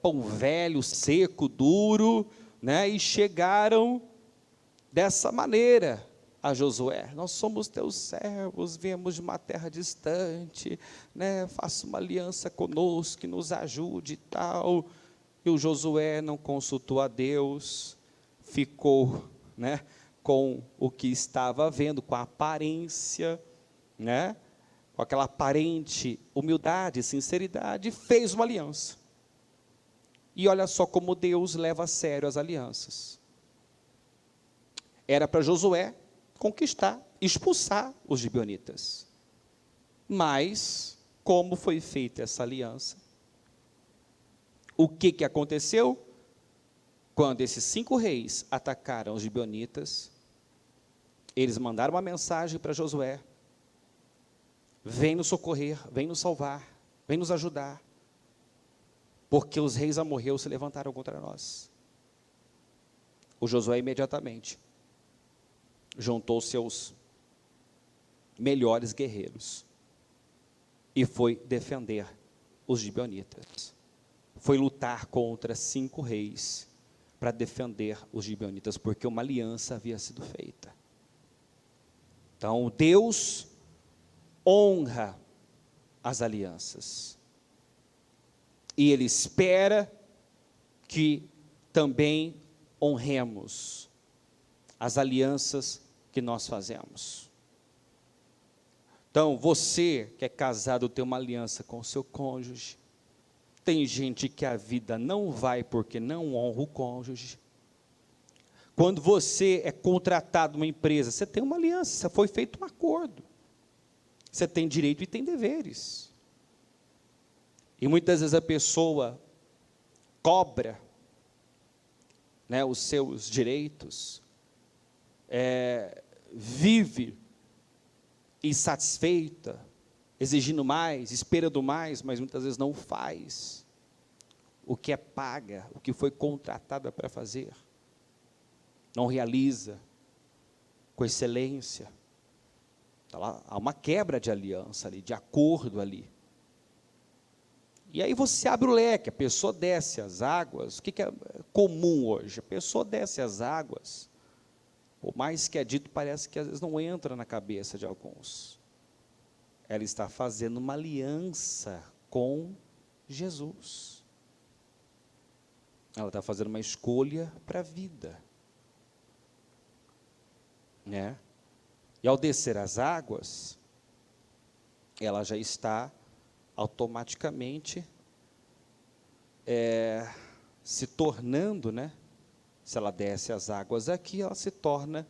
pão velho, seco, duro, né? E chegaram dessa maneira a Josué: nós somos teus servos, viemos de uma terra distante, né? Faça uma aliança conosco, que nos ajude e tal. E o Josué não consultou a Deus, ficou, né, com o que estava vendo, com a aparência, né, com aquela aparente humildade, sinceridade, fez uma aliança. E olha só como Deus leva a sério as alianças. Era para Josué conquistar, expulsar os gibeonitas. Mas, como foi feita essa aliança? O que aconteceu? Quando esses 5 reis atacaram os gibeonitas, eles mandaram uma mensagem para Josué: vem nos socorrer, vem nos salvar, vem nos ajudar, porque os reis amorreus se levantaram contra nós. O Josué imediatamente juntou seus melhores guerreiros e foi defender os gibeonitas. Foi lutar contra 5 reis, para defender os gibeonitas, porque uma aliança havia sido feita. Então, Deus honra as alianças. E Ele espera que também honremos as alianças que nós fazemos. Então, você que é casado tem uma aliança com o seu cônjuge. Tem gente que a vida não vai porque não honra o cônjuge. Quando você é contratado numa empresa, você tem uma aliança, foi feito um acordo. Você tem direito e tem deveres. E muitas vezes a pessoa cobra, né, os seus direitos, vive insatisfeita, exigindo mais, esperando mais, mas muitas vezes não faz o que é paga, o que foi contratada para fazer. Não realiza com excelência. Tá lá, há uma quebra de aliança ali, de acordo ali. E aí você abre o leque, a pessoa desce as águas. O que é comum hoje? A pessoa desce as águas. Por mais que é dito, parece que às vezes não entra na cabeça de alguns. Ela está fazendo uma aliança com Jesus. Ela está fazendo uma escolha para a vida. Né? E ao descer as águas, ela já está automaticamente se tornando, né? Se ela desce as águas aqui, ela se torna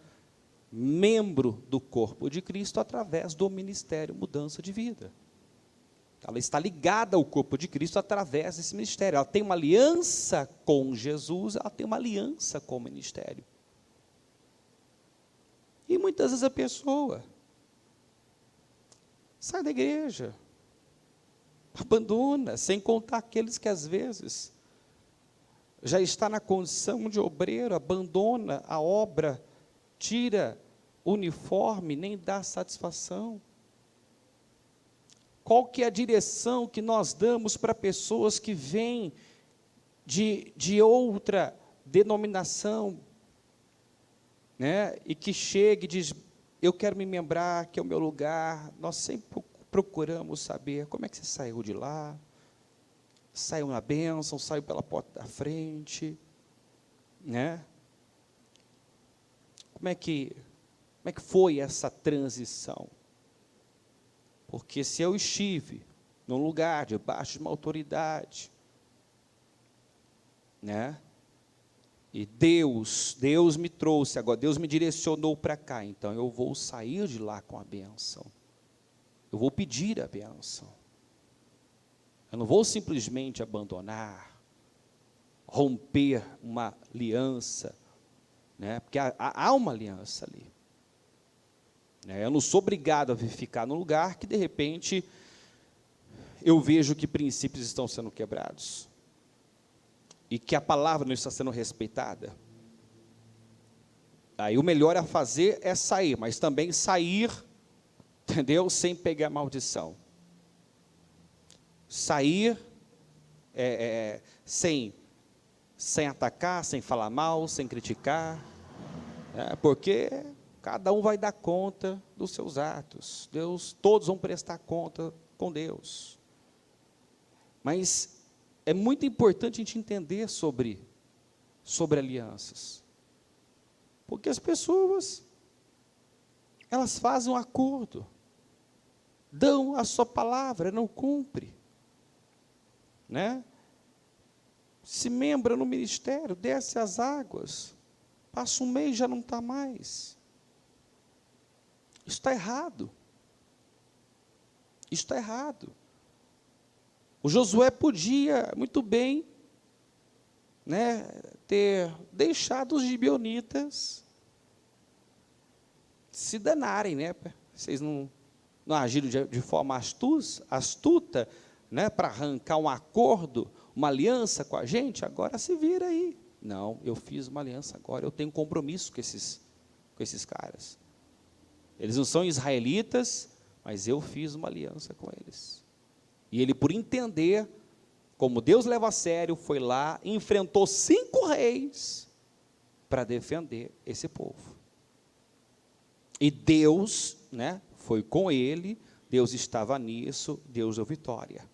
membro do corpo de Cristo através do ministério Mudança de Vida. Ela está ligada ao corpo de Cristo através desse ministério. Ela tem uma aliança com Jesus, ela tem uma aliança com o ministério. E muitas vezes a pessoa sai da igreja, abandona, sem contar aqueles que às vezes já está na condição de obreiro, abandona a obra, tira o uniforme, nem dá satisfação. Qual que é a direção que nós damos para pessoas que vêm de outra denominação, né, e que chega e diz, eu quero me membrar, que é o meu lugar? Nós sempre procuramos saber, como é que você saiu de lá? Saiu na bênção, saiu pela porta da frente, né? Como é que foi essa transição? Porque se eu estive num lugar debaixo de uma autoridade, né? E Deus me trouxe, agora Deus me direcionou para cá, então eu vou sair de lá com a bênção. Eu vou pedir a bênção. Eu não vou simplesmente abandonar, romper uma aliança, né? Porque há uma aliança ali. Eu não sou obrigado a ficar num lugar que, de repente, eu vejo que princípios estão sendo quebrados. E que a palavra não está sendo respeitada. Aí o melhor a fazer é sair, mas também sair, entendeu? Sem pegar maldição. Sair sem atacar, sem falar mal, sem criticar, porque cada um vai dar conta dos seus atos. Todos vão prestar conta com Deus. Mas é muito importante a gente entender sobre alianças. Porque as pessoas, elas fazem um acordo, dão a sua palavra, não cumpre. Né? Se membra no ministério, desce as águas, passa um mês, já não está mais. Isso está errado. Isso está errado. O Josué podia, muito bem, né, ter deixado os gibeonitas se danarem, né? Vocês não agiram de forma astuta, né, para arrancar um acordo, uma aliança com a gente, agora se vira aí. Não, eu fiz uma aliança agora, eu tenho compromisso com esses caras. Eles não são israelitas, mas eu fiz uma aliança com eles. E ele, por entender, como Deus leva a sério, foi lá, enfrentou 5 reis para defender esse povo. E Deus, né, foi com ele, Deus estava nisso, Deus deu vitória.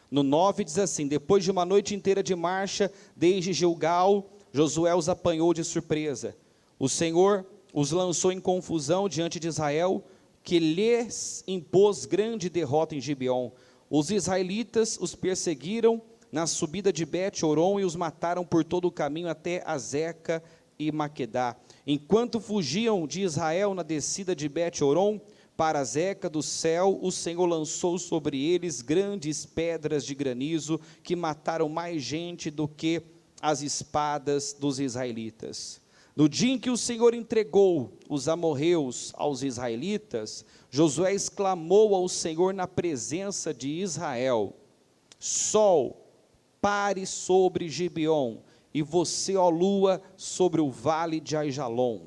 No 9 diz assim: depois de uma noite inteira de marcha, desde Gilgal, Josué os apanhou de surpresa. O Senhor os lançou em confusão diante de Israel, que lhes impôs grande derrota em Gibeon. Os israelitas os perseguiram na subida de Bet-Horon e os mataram por todo o caminho até Azeca e Maquedá. Enquanto fugiam de Israel na descida de Bet-Horon para Azeca do céu, o Senhor lançou sobre eles grandes pedras de granizo que mataram mais gente do que as espadas dos israelitas. No dia em que o Senhor entregou os amorreus aos israelitas, Josué exclamou ao Senhor na presença de Israel: Sol, pare sobre Gibeon, e você, ó lua, sobre o vale de Aijalon.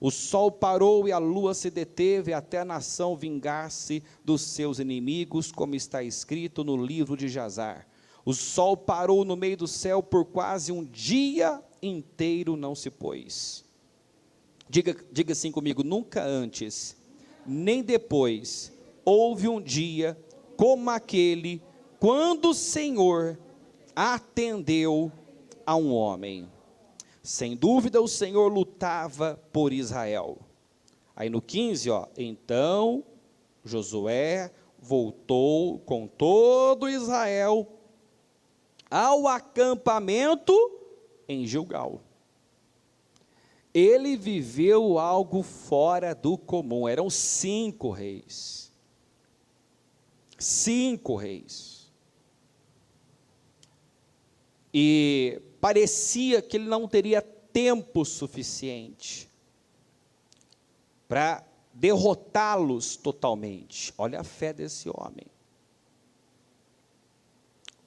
O sol parou e a lua se deteve até a nação vingar-se dos seus inimigos, como está escrito no livro de Jazar. O sol parou no meio do céu por quase um dia inteiro não se pôs. Diga assim comigo: nunca antes, nem depois, houve um dia como aquele, quando o Senhor atendeu a um homem. Sem dúvida o Senhor lutava por Israel. Aí no 15, então Josué voltou com todo Israel ao acampamento em Gilgal. Ele viveu algo fora do comum. Eram 5 reis. 5 reis. E parecia que ele não teria tempo suficiente para derrotá-los totalmente. Olha a fé desse homem.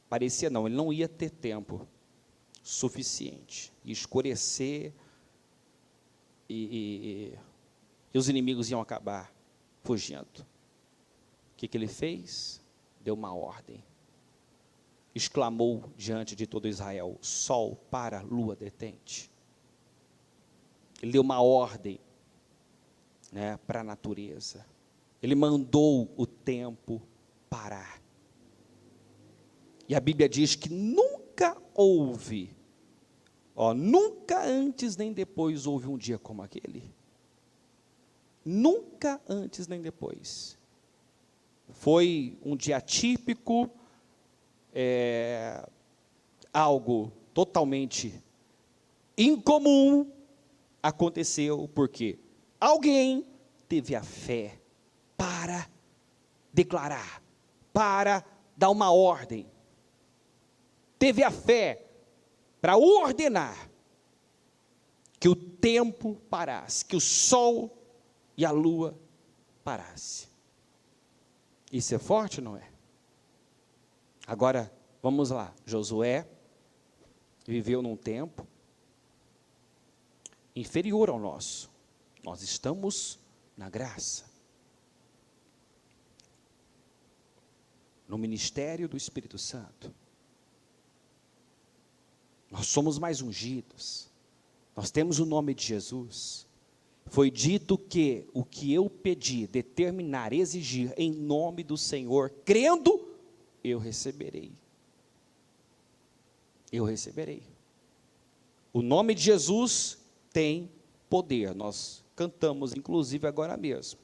Parecia não, ele não ia ter tempo suficiente. Ia escurecer e os inimigos iam acabar fugindo. O que ele fez? Deu uma ordem. Exclamou diante de todo Israel: sol, para, lua, detente. Ele deu uma ordem, né, para a natureza. Ele mandou o tempo parar. E a Bíblia diz que nunca houve, nunca antes nem depois houve um dia como aquele. Nunca antes nem depois. Foi um dia típico, algo totalmente incomum aconteceu, porque alguém teve a fé para declarar, para dar uma ordem, teve a fé para ordenar que o tempo parasse, que o sol e a lua parasse. Isso é forte, não é? Agora, vamos lá. Josué viveu num tempo inferior ao nosso. Nós estamos na graça, no ministério do Espírito Santo. Nós somos mais ungidos. Nós temos o nome de Jesus. Foi dito que o que eu pedi, determinar, exigir em nome do Senhor, crendo, eu receberei. Eu receberei. O nome de Jesus tem poder. Nós cantamos, inclusive, agora mesmo.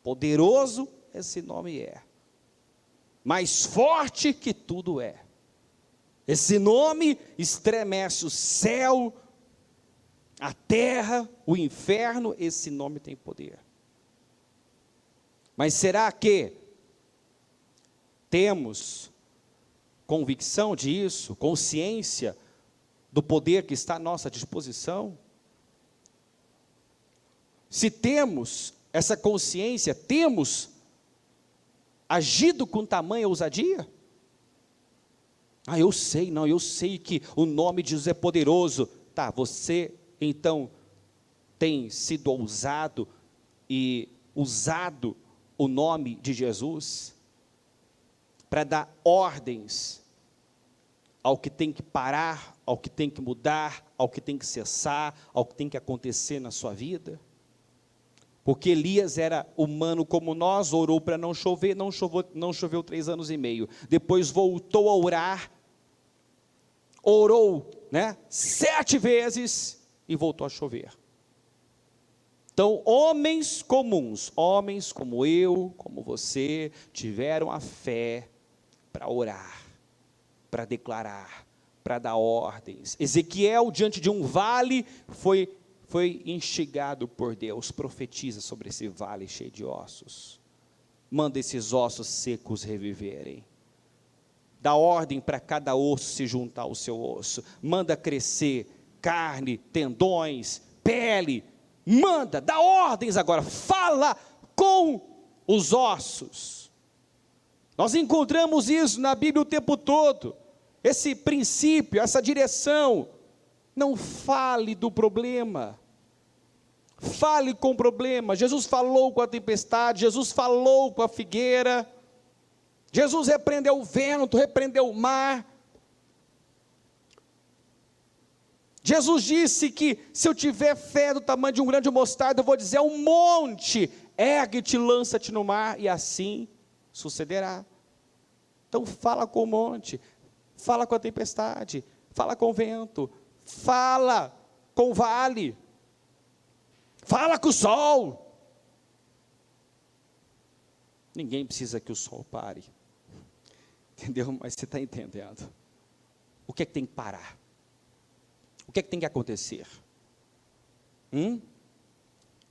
Poderoso esse nome é. Mais forte que tudo é. Esse nome estremece o céu, a terra, o inferno. Esse nome tem poder. Mas será que temos convicção disso, consciência do poder que está à nossa disposição? Se temos essa consciência, temos agido com tamanha ousadia? Eu sei que o nome de Jesus é poderoso. Tá, você então tem sido ousado e usado o nome de Jesus para dar ordens ao que tem que parar, ao que tem que mudar, ao que tem que cessar, ao que tem que acontecer na sua vida? Porque Elias era humano como nós, orou para não chover, não choveu 3 anos e meio. Depois voltou a orar, orou, 7 vezes e voltou a chover. Então, homens comuns, homens como eu, como você, tiveram a fé para orar, para declarar, para dar ordens. Ezequiel, diante de um vale, foi instigado por Deus: profetiza sobre esse vale cheio de ossos, manda esses ossos secos reviverem, dá ordem para cada osso se juntar ao seu osso, manda crescer carne, tendões, pele, dá ordens agora, fala com os ossos. Nós encontramos isso na Bíblia o tempo todo, esse princípio, essa direção. Não fale do problema, fale com o problema. Jesus falou com a tempestade, Jesus falou com a figueira, Jesus repreendeu o vento, repreendeu o mar. Jesus disse que se eu tiver fé do tamanho de um grão de mostarda, eu vou dizer a um monte: ergue-te, lança-te no mar, e assim sucederá. Então fala com o monte, fala com a tempestade, fala com o vento, fala com o vale, fala com o sol. Ninguém precisa que o sol pare, entendeu? Mas você está entendendo. O que é que tem que parar? O que é que tem que acontecer?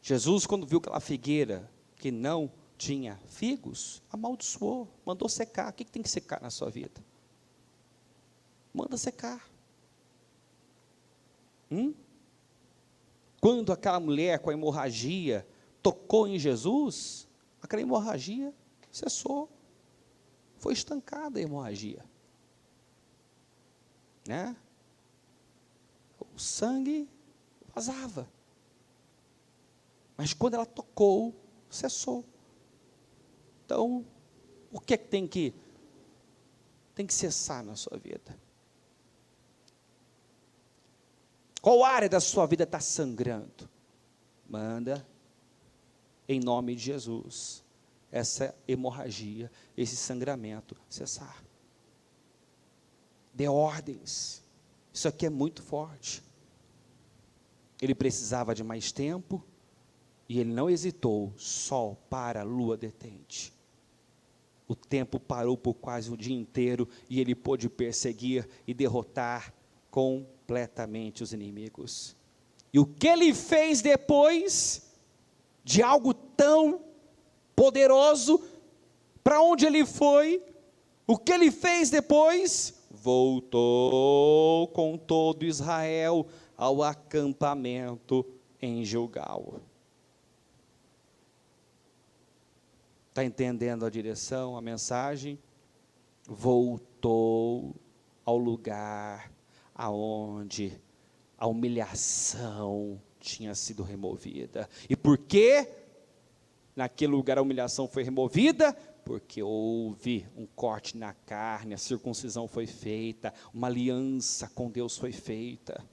Jesus, quando viu aquela figueira que não tinha figos, amaldiçoou, mandou secar. O que é que tem que secar na sua vida? Manda secar. Quando aquela mulher com a hemorragia tocou em Jesus, aquela hemorragia cessou, foi estancada a hemorragia, o sangue vazava, mas quando ela tocou, cessou. Então, o que é que tem que cessar na sua vida? Qual área da sua vida está sangrando? Manda, em nome de Jesus, essa hemorragia, esse sangramento cessar. Dê ordens. Isso aqui é muito forte. Ele precisava de mais tempo, e ele não hesitou. Sol para, lua detente. O tempo parou por quase o dia inteiro, e ele pôde perseguir e derrotar completamente os inimigos. E o que ele fez depois de algo tão poderoso? Para onde ele foi? O que ele fez depois? Voltou com todo Israel ao acampamento em Gilgal. Está entendendo a direção, a mensagem? Voltou ao lugar aonde a humilhação tinha sido removida. E por que naquele lugar a humilhação foi removida? Porque houve um corte na carne, a circuncisão foi feita, uma aliança com Deus foi feita.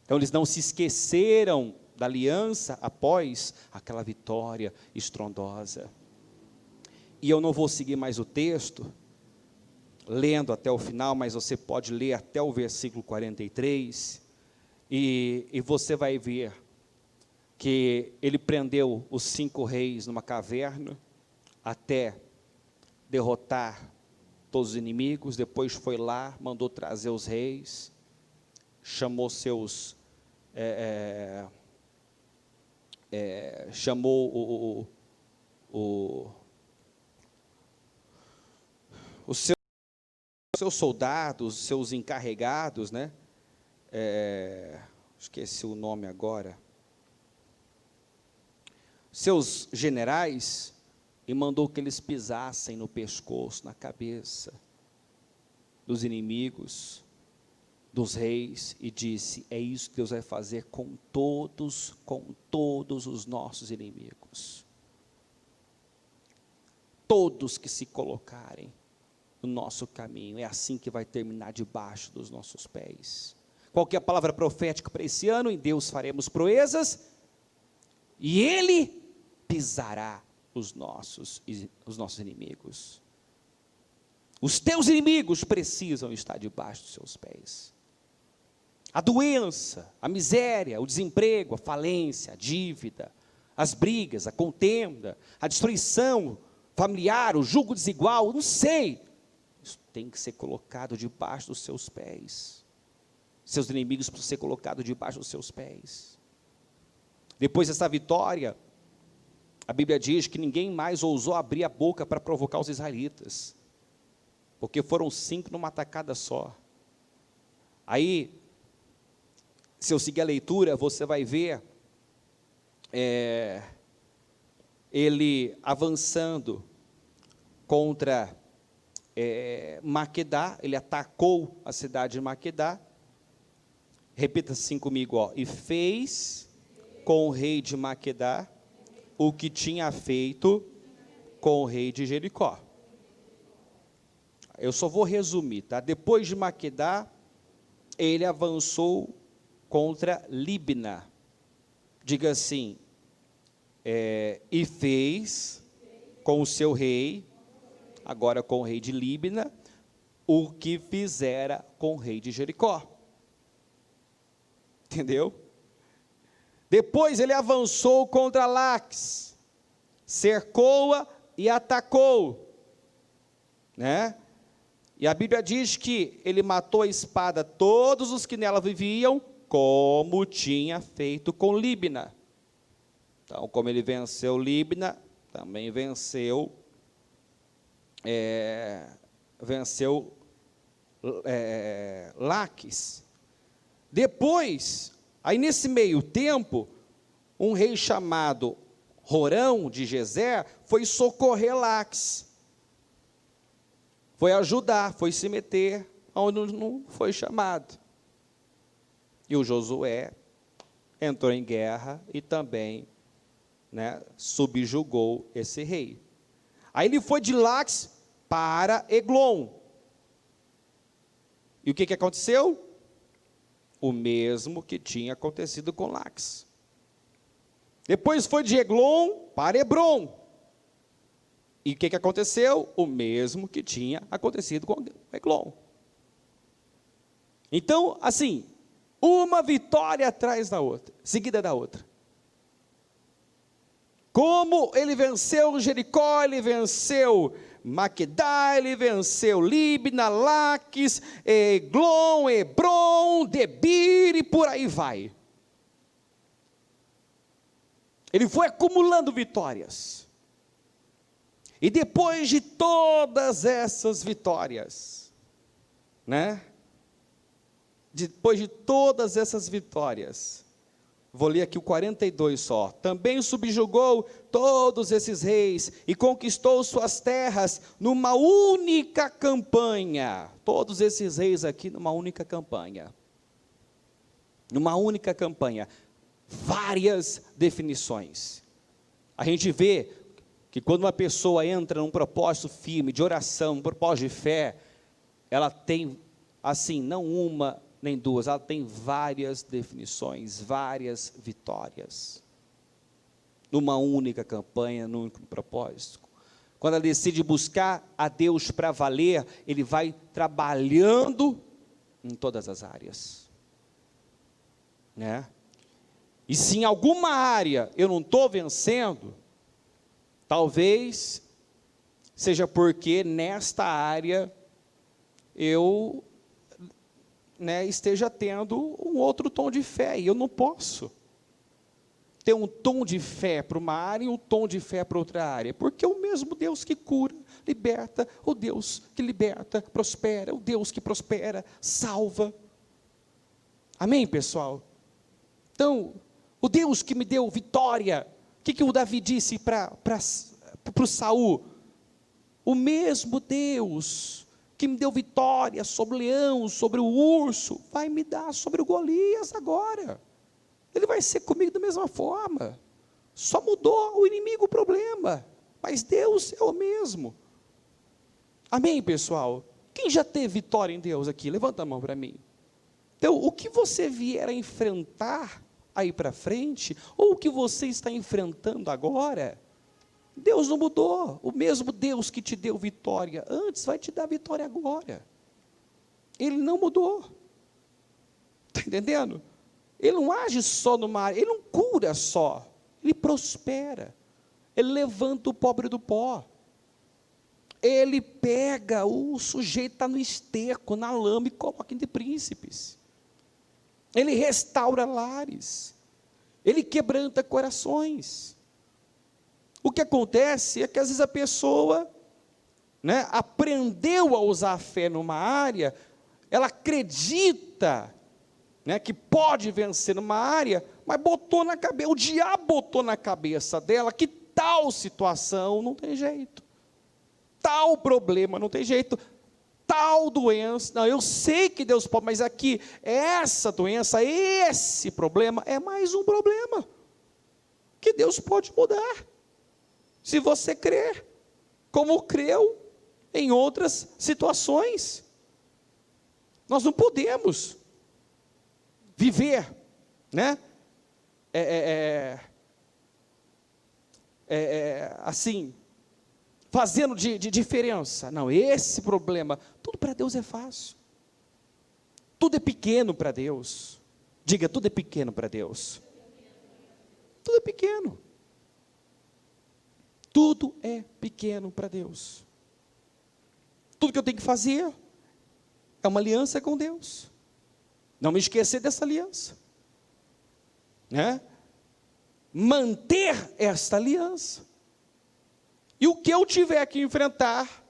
Então eles não se esqueceram da aliança após aquela vitória estrondosa. E eu não vou seguir mais o texto, lendo até o final, mas você pode ler até o versículo 43, e você vai ver que ele prendeu os 5 reis numa caverna, até derrotar todos os inimigos. Depois foi lá, mandou trazer os reis, chamou chamou os seus soldados, seus encarregados, esqueci o nome agora, seus generais, e mandou que eles pisassem no pescoço, na cabeça dos inimigos, dos reis, e disse: é isso que Deus vai fazer com todos os nossos inimigos. Todos que se colocarem o nosso caminho. É assim que vai terminar debaixo dos nossos pés. Qual que é a palavra profética para esse ano? Em Deus faremos proezas, e Ele pisará os nossos inimigos. Os teus inimigos precisam estar debaixo dos seus pés. A doença, a miséria, o desemprego, a falência, a dívida, as brigas, a contenda, a destruição familiar, o jugo desigual, não sei. Isso tem que ser colocado debaixo dos seus pés. Seus inimigos precisam ser colocados debaixo dos seus pés. Depois dessa vitória, a Bíblia diz que ninguém mais ousou abrir a boca para provocar os israelitas, porque foram 5 numa tacada só. Aí, se eu seguir a leitura, você vai ver ele avançando contra Maquedá. Ele atacou a cidade de Maquedá. Repita assim comigo, ó. E fez com o rei de Maquedá o que tinha feito com o rei de Jericó. Eu só vou resumir, tá? Depois de Maquedá, ele avançou contra Líbina. Diga assim, e fez com o seu rei, agora com o rei de Líbina, o que fizera com o rei de Jericó. Entendeu? Depois ele avançou contra Laques, cercou-a e atacou, né? E a Bíblia diz que ele matou a espada todos os que nela viviam, como tinha feito com Líbina. Então, como ele venceu Líbina, também venceu Laques. Depois, aí nesse meio tempo, um rei chamado Horão de Gezer foi socorrer Laques. Foi ajudar, foi se meter onde não foi chamado. E o Josué entrou em guerra e também, né, subjugou esse rei. Aí ele foi de Laques para Eglon. E o que aconteceu? O mesmo que tinha acontecido com Laques. Depois foi de Eglon para Hebron. E o que aconteceu? O mesmo que tinha acontecido com Eglon. Então, assim, uma vitória atrás da outra, seguida da outra. Como ele venceu Jericó, ele venceu Maquedá, ele venceu Líbina, Laques, Eglon, Hebron, Debir e por aí vai. Ele foi acumulando vitórias. E depois de todas essas vitórias, né? Depois de todas essas vitórias, vou ler aqui o 42 só. Também subjugou todos esses reis e conquistou suas terras numa única campanha. Todos esses reis aqui numa única campanha. Numa única campanha. Várias definições. A gente vê que quando uma pessoa entra num propósito firme de oração, um propósito de fé, ela tem, assim, não uma nem duas, ela tem várias definições, várias vitórias, numa única campanha, num único propósito. Quando ela decide buscar a Deus para valer, ele vai trabalhando em todas as áreas, né? E se em alguma área eu não estou vencendo, talvez seja porque nesta área eu, né, esteja tendo um outro tom de fé, e eu não posso ter um tom de fé para uma área e um tom de fé para outra área, porque é o mesmo Deus que cura, liberta, o Deus que liberta, prospera, o Deus que prospera, salva. Amém, pessoal? Então, o Deus que me deu vitória, o que o Davi disse para o Saul? O mesmo Deus que me deu vitória sobre o leão, sobre o urso, vai me dar sobre o Golias agora. Ele vai ser comigo da mesma forma. Só mudou o inimigo, o problema, mas Deus é o mesmo. Amém, pessoal? Quem já teve vitória em Deus aqui? Levanta a mão para mim. Então, o que você vier a enfrentar aí para frente, ou o que você está enfrentando agora, Deus não mudou. O mesmo Deus que te deu vitória antes, vai te dar vitória agora. Ele não mudou. Está entendendo? Ele não age só numa área, ele não cura só, ele prospera. Ele levanta o pobre do pó. Ele pega o sujeito que está no esterco, na lama, e coloca entre príncipes. Ele restaura lares. Ele quebranta corações. O que acontece é que às vezes a pessoa, né, aprendeu a usar a fé numa área, ela acredita, né, que pode vencer numa área, mas botou na cabeça, o diabo botou na cabeça dela que tal situação não tem jeito. Tal problema não tem jeito, tal doença, não, eu sei que Deus pode, mas aqui, essa doença, esse problema, é mais um problema, que Deus pode mudar, se você crer, como creu em outras situações. Nós não podemos viver, né, assim, fazendo de diferença. Não, esse problema, tudo para Deus é fácil. Tudo é pequeno para Deus. Diga, tudo é pequeno para Deus. Tudo é pequeno. Tudo é pequeno para Deus. Tudo que eu tenho que fazer é uma aliança com Deus. Não me esquecer dessa aliança, né? Manter esta aliança. E o que eu tiver que enfrentar,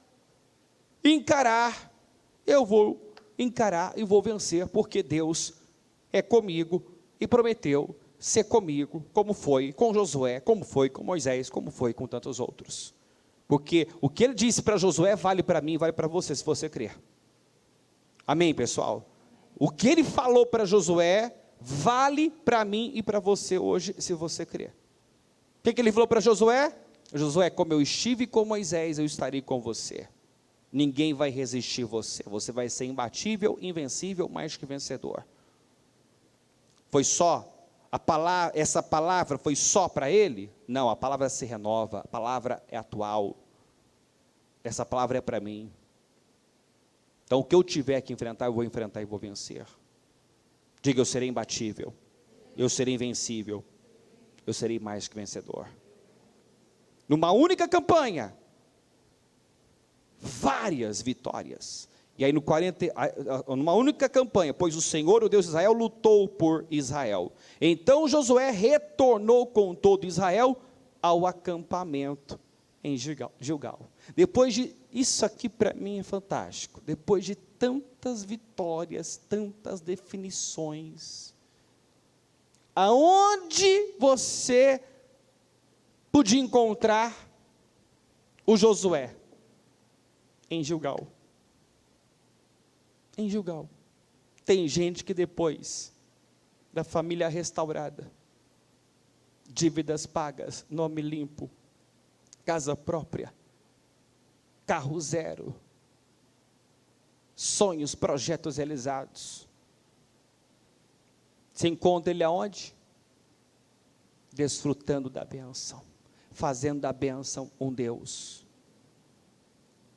encarar, eu vou encarar e vou vencer, porque Deus é comigo e prometeu ser comigo, como foi com Josué, como foi com Moisés, como foi com tantos outros. Porque o que ele disse para Josué vale para mim, vale para você, se você crer. Amém, pessoal? O que ele falou para Josué vale para mim e para você hoje, se você crer. O que ele falou para Josué? Josué, como eu estive com Moisés, eu estarei com você. Ninguém vai resistir você. Você vai ser imbatível, invencível, mais que vencedor. Foi só a palavra, essa palavra foi só para ele? Não, a palavra se renova, a palavra é atual. Essa palavra é para mim. Então, o que eu tiver que enfrentar, eu vou enfrentar e vou vencer. Diga, eu serei imbatível, eu serei invencível, eu serei mais que vencedor. Numa única campanha, várias vitórias. E aí numa única campanha, pois o Senhor, o Deus de Israel, lutou por Israel. Então Josué retornou com todo Israel ao acampamento em Gilgal. Depois de, isso aqui para mim é fantástico, depois de tantas vitórias, tantas definições, aonde você podia encontrar o Josué? Em Gilgal. Em Gilgal. Tem gente que depois da família restaurada, dívidas pagas, nome limpo, casa própria, carro zero, sonhos, projetos realizados, se encontra ele aonde? Desfrutando da bênção, fazendo da bênção um Deus.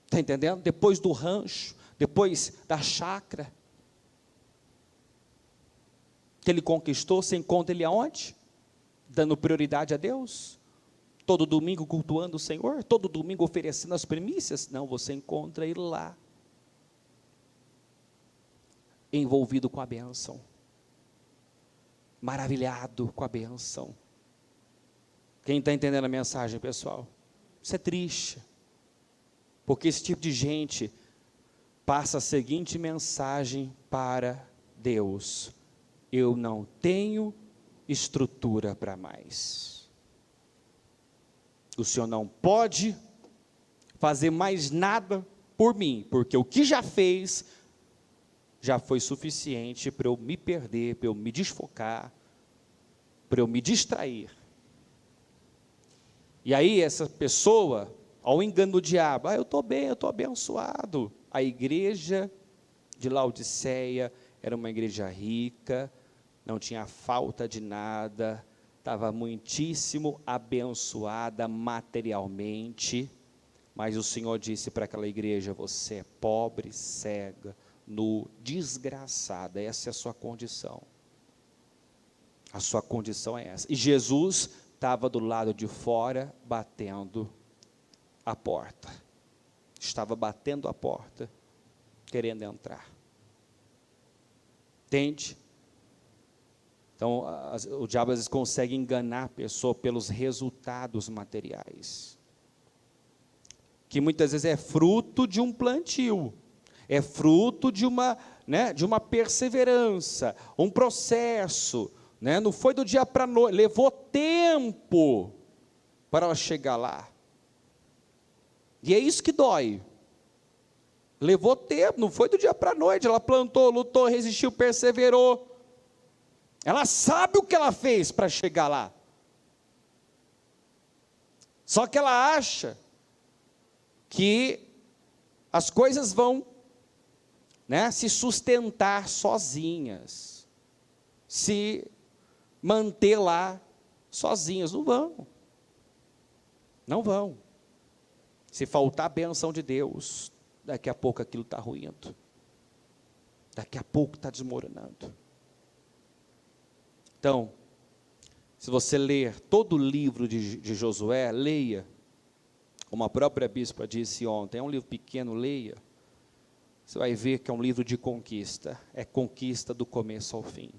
Está entendendo? Depois do rancho, depois da chácara que ele conquistou, você encontra ele aonde? Dando prioridade a Deus? Todo domingo cultuando o Senhor? Todo domingo oferecendo as primícias? Não, você encontra ele lá, envolvido com a bênção, maravilhado com a bênção. Quem está entendendo a mensagem, pessoal? Isso é triste, porque esse tipo de gente passa a seguinte mensagem para Deus: eu não tenho estrutura para mais. O Senhor não pode fazer mais nada por mim, porque o que já fez, já foi suficiente para eu me perder, para eu me desfocar, para eu me distrair. E aí essa pessoa ao engano do diabo. Eu estou bem, eu estou abençoado. A igreja de Laodiceia era uma igreja rica, não tinha falta de nada, estava muitíssimo abençoada materialmente, mas o Senhor disse para aquela igreja: você é pobre, cega, nu, desgraçada, essa é a sua condição. A sua condição é essa. E Jesus estava do lado de fora, batendo a porta. Estava batendo a porta, querendo entrar. Entende? Então, o diabo às vezes consegue enganar a pessoa pelos resultados materiais, que muitas vezes é fruto de um plantio, é fruto de uma perseverança, um processo, não foi do dia para a noite, levou tempo para ela chegar lá, e é isso que dói. Levou tempo, não foi do dia para a noite, ela plantou, lutou, resistiu, perseverou, ela sabe o que ela fez para chegar lá, só que ela acha que as coisas vão se sustentar sozinhas, se manter lá sozinhas. Não vão, se faltar a benção de Deus, daqui a pouco aquilo está ruindo, daqui a pouco está desmoronando. Então, se você ler todo o livro de Josué, leia, como a própria bispa disse ontem, é um livro pequeno, leia, você vai ver que é um livro de conquista, é conquista do começo ao fim,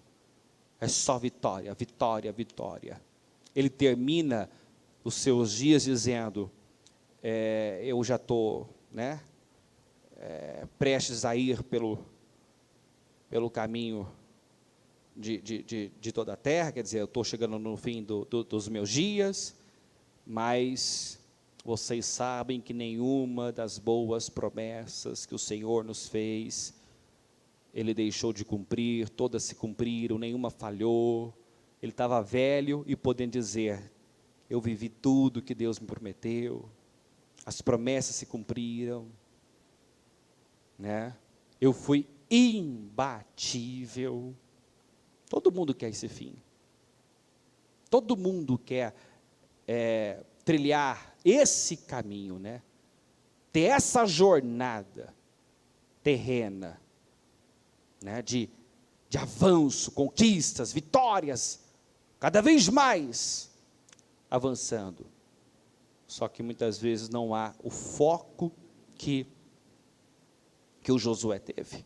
é só vitória, vitória, vitória. Ele termina os seus dias dizendo, eu já estou prestes a ir pelo caminho de toda a terra, quer dizer, eu estou chegando no fim dos meus dias, mas vocês sabem que nenhuma das boas promessas que o Senhor nos fez, Ele deixou de cumprir, todas se cumpriram, nenhuma falhou. Ele estava velho e podendo dizer, eu vivi tudo que Deus me prometeu, as promessas se cumpriram, eu fui imbatível. Todo mundo quer esse fim, todo mundo quer trilhar esse caminho, ter essa jornada terrena, de avanço, conquistas, vitórias, cada vez mais avançando. Só que muitas vezes não há o foco que o Josué teve.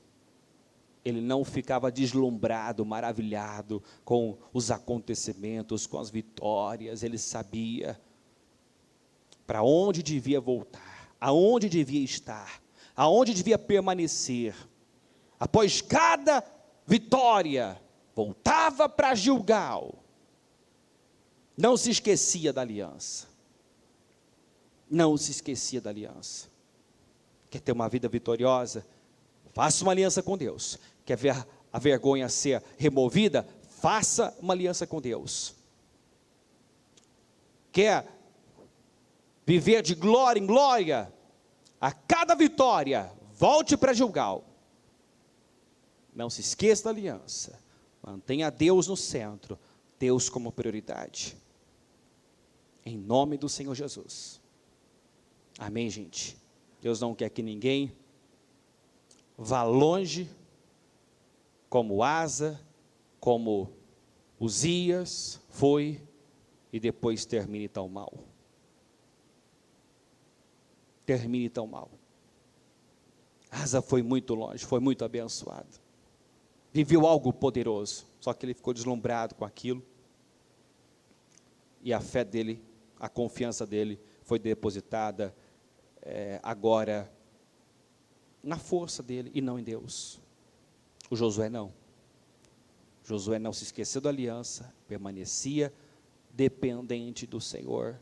Ele não ficava deslumbrado, maravilhado com os acontecimentos, com as vitórias. Ele sabia para onde devia voltar, aonde devia estar, aonde devia permanecer. Após cada vitória, voltava para Gilgal. Não se esquecia da aliança. Não se esquecia da aliança. Quer ter uma vida vitoriosa? Faça uma aliança com Deus. Quer ver a vergonha ser removida? Faça uma aliança com Deus. Quer viver de glória em glória? A cada vitória, volte para Gilgal. Não se esqueça da aliança. Mantenha Deus no centro, Deus como prioridade. Em nome do Senhor Jesus. Amém, gente? Deus não quer que ninguém vá longe, como Asa, como Uzias foi, e depois termine tão mal. Termine tão mal. Asa foi muito longe, foi muito abençoado. Viveu algo poderoso, só que ele ficou deslumbrado com aquilo, e a fé dele, a confiança dele foi depositada agora na força dele e não em Deus. O Josué não. Josué não se esqueceu da aliança, permanecia dependente do Senhor,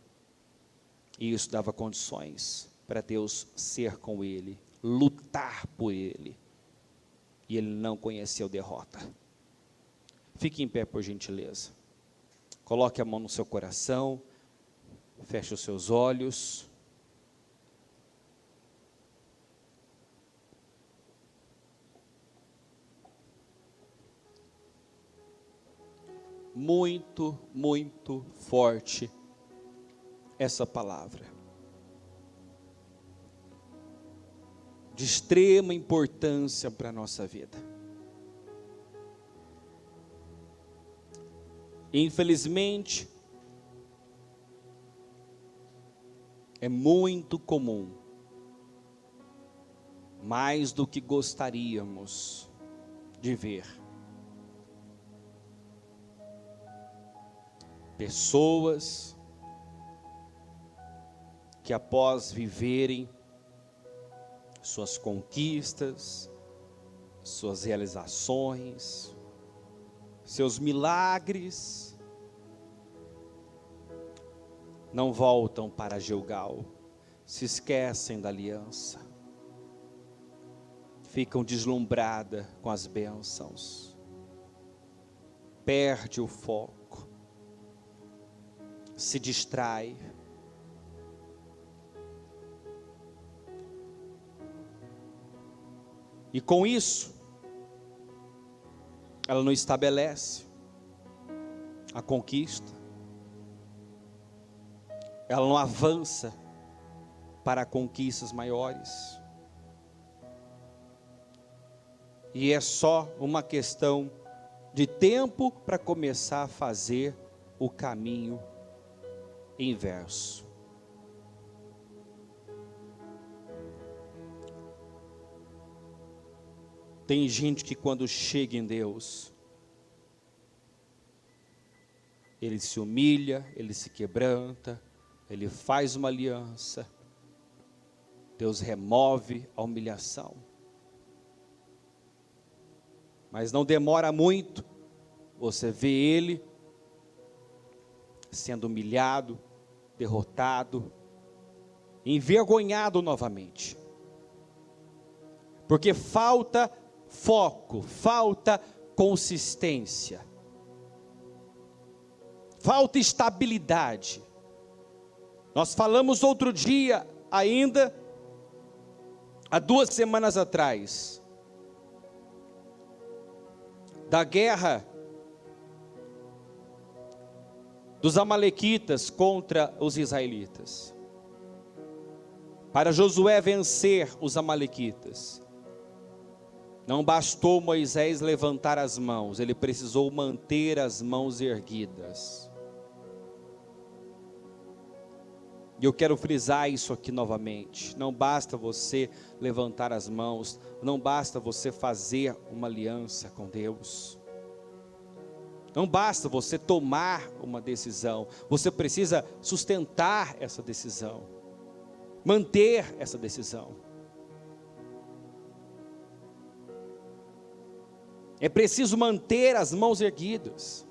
e isso dava condições para Deus ser com ele, lutar por ele, e ele não conheceu derrota. Fique em pé, por gentileza. Coloque a mão no seu coração, feche os seus olhos. muito, muito forte essa palavra. De extrema importância para a nossa vida. Infelizmente, é muito comum, mais do que gostaríamos de ver, pessoas que após viverem suas conquistas, suas realizações, seus milagres, não voltam para Gilgal, se esquecem da aliança, ficam deslumbradas com as bênçãos, perde o foco, se distrai. E com isso, ela não estabelece a conquista, ela não avança para conquistas maiores, e é só uma questão de tempo para começar a fazer o caminho inverso. Tem gente que quando chega em Deus, ele se humilha, ele se quebranta, ele faz uma aliança, Deus remove a humilhação. Mas não demora muito, você vê ele sendo humilhado, derrotado, envergonhado novamente. Porque falta foco, falta consistência, falta estabilidade. Nós falamos outro dia ainda, há 2 semanas atrás, da guerra dos amalequitas contra os israelitas. Para Josué vencer os amalequitas, não bastou Moisés levantar as mãos, ele precisou manter as mãos erguidas. E eu quero frisar isso aqui novamente. Não basta você levantar as mãos, não basta você fazer uma aliança com Deus. Não basta você tomar uma decisão, você precisa sustentar essa decisão, manter essa decisão. É preciso manter as mãos erguidas.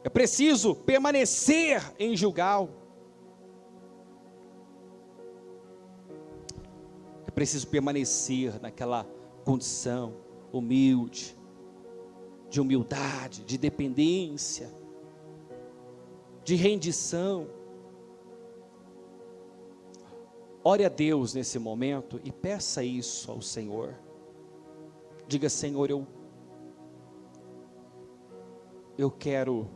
É preciso permanecer em Gilgal. É preciso permanecer naquela condição humilde, de humildade, de dependência, de rendição. Ore a Deus nesse momento e peça isso ao Senhor. Diga: Senhor, eu quero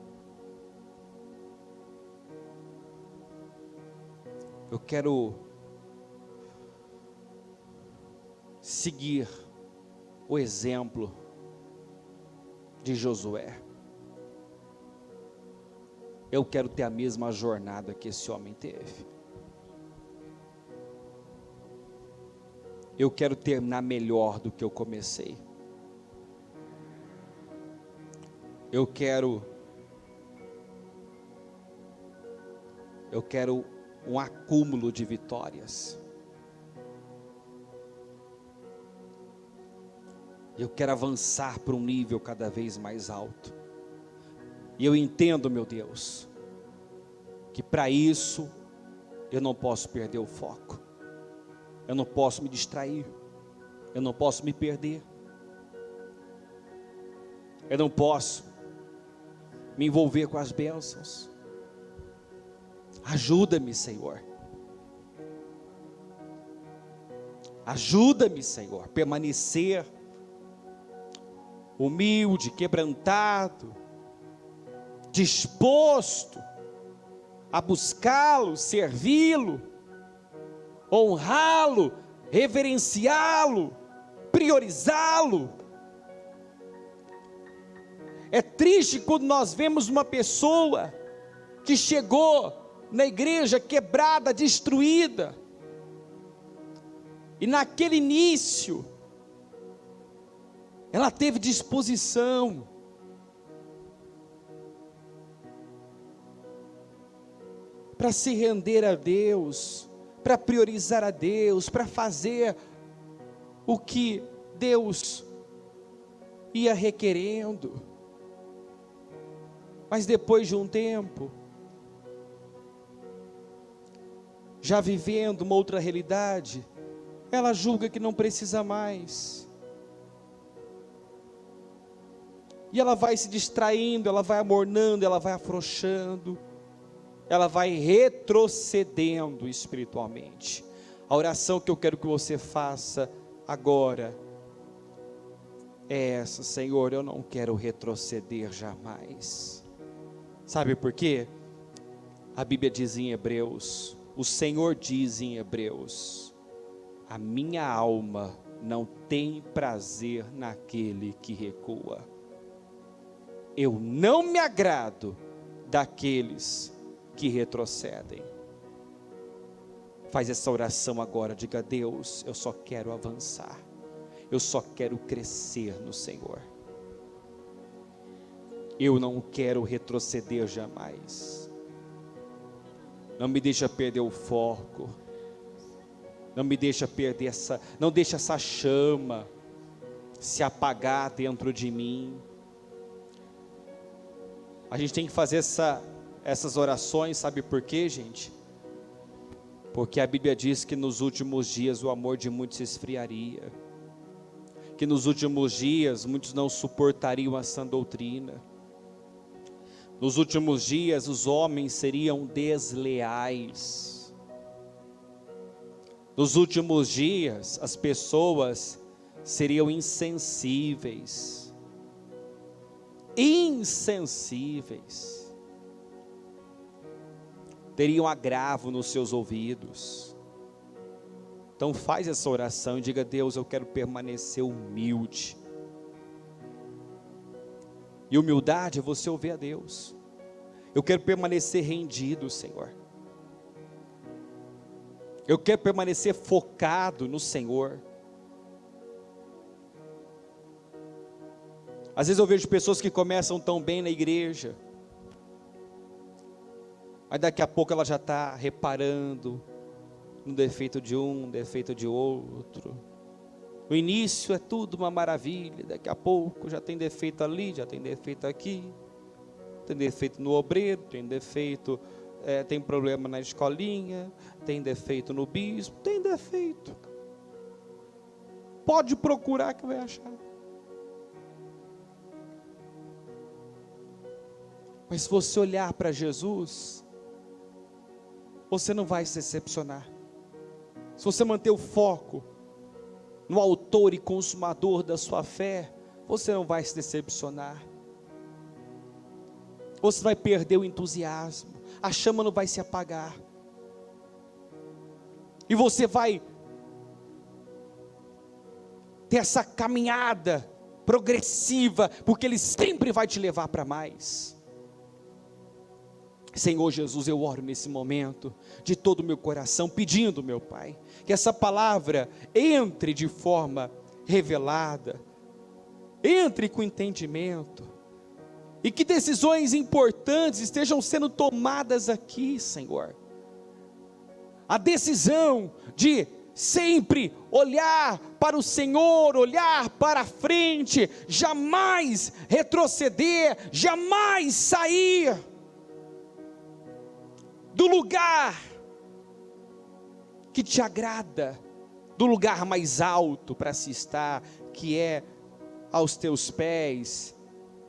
seguir o exemplo de Josué. Eu quero ter a mesma jornada que esse homem teve. Eu quero terminar melhor do que eu comecei. Eu quero um acúmulo de vitórias. Eu quero avançar para um nível cada vez mais alto. E eu entendo, meu Deus, que para isso eu não posso perder o foco. Eu não posso me distrair. Eu não posso me perder. Eu não posso me envolver com as bênçãos. Ajuda-me, Senhor. Ajuda-me, Senhor, permanecer humilde, quebrantado, disposto a buscá-lo, servi-lo, honrá-lo, reverenciá-lo, priorizá-lo. É triste quando nós vemos uma pessoa que chegou na igreja quebrada, destruída, e naquele início, ela teve disposição para se render a Deus, para priorizar a Deus, para fazer o que Deus ia requerendo. Mas depois de um tempo, já vivendo uma outra realidade, ela julga que não precisa mais. E ela vai se distraindo, ela vai amornando, ela vai afrouxando, ela vai retrocedendo espiritualmente. A oração que eu quero que você faça agora é essa: Senhor, eu não quero retroceder jamais. Sabe por quê? A Bíblia diz em Hebreus, o Senhor diz em Hebreus: a minha alma não tem prazer naquele que recua. Eu não me agrado daqueles que retrocedem. Faz essa oração agora, diga: Deus, eu só quero avançar, eu só quero crescer no Senhor, eu não quero retroceder jamais. Não me deixa perder o foco, não me deixa perder não deixa essa chama se apagar dentro de mim. A gente tem que fazer essas orações, sabe por quê, gente? Porque a Bíblia diz que nos últimos dias o amor de muitos se esfriaria, que nos últimos dias muitos não suportariam a sã doutrina, nos últimos dias os homens seriam desleais, nos últimos dias as pessoas seriam insensíveis, teriam agravo nos seus ouvidos. Então faz essa oração e diga: Deus, eu quero permanecer humilde. E humildade é você ouvir a Deus. Eu quero permanecer rendido, Senhor. Eu quero permanecer focado no Senhor. Às vezes eu vejo pessoas que começam tão bem na igreja, mas daqui a pouco ela já está reparando no defeito de um, defeito de outro. No início é tudo uma maravilha, daqui a pouco já tem defeito ali, já tem defeito aqui, tem defeito no obreiro, tem defeito, tem problema na escolinha, tem defeito no bispo, tem defeito. Pode procurar que vai achar. Mas se você olhar para Jesus, você não vai se decepcionar. Se você manter o foco no autor e consumador da sua fé, você não vai se decepcionar. Você vai perder o entusiasmo, a chama não vai se apagar, e você vai ter essa caminhada progressiva, porque Ele sempre vai te levar para mais. Senhor Jesus, eu oro nesse momento, de todo o meu coração, pedindo, meu Pai, que essa palavra entre de forma revelada, entre com entendimento, e que decisões importantes estejam sendo tomadas aqui, Senhor. A decisão de sempre olhar para o Senhor, olhar para a frente, jamais retroceder, jamais sair do lugar que te agrada, do lugar mais alto para se estar, que é aos teus pés,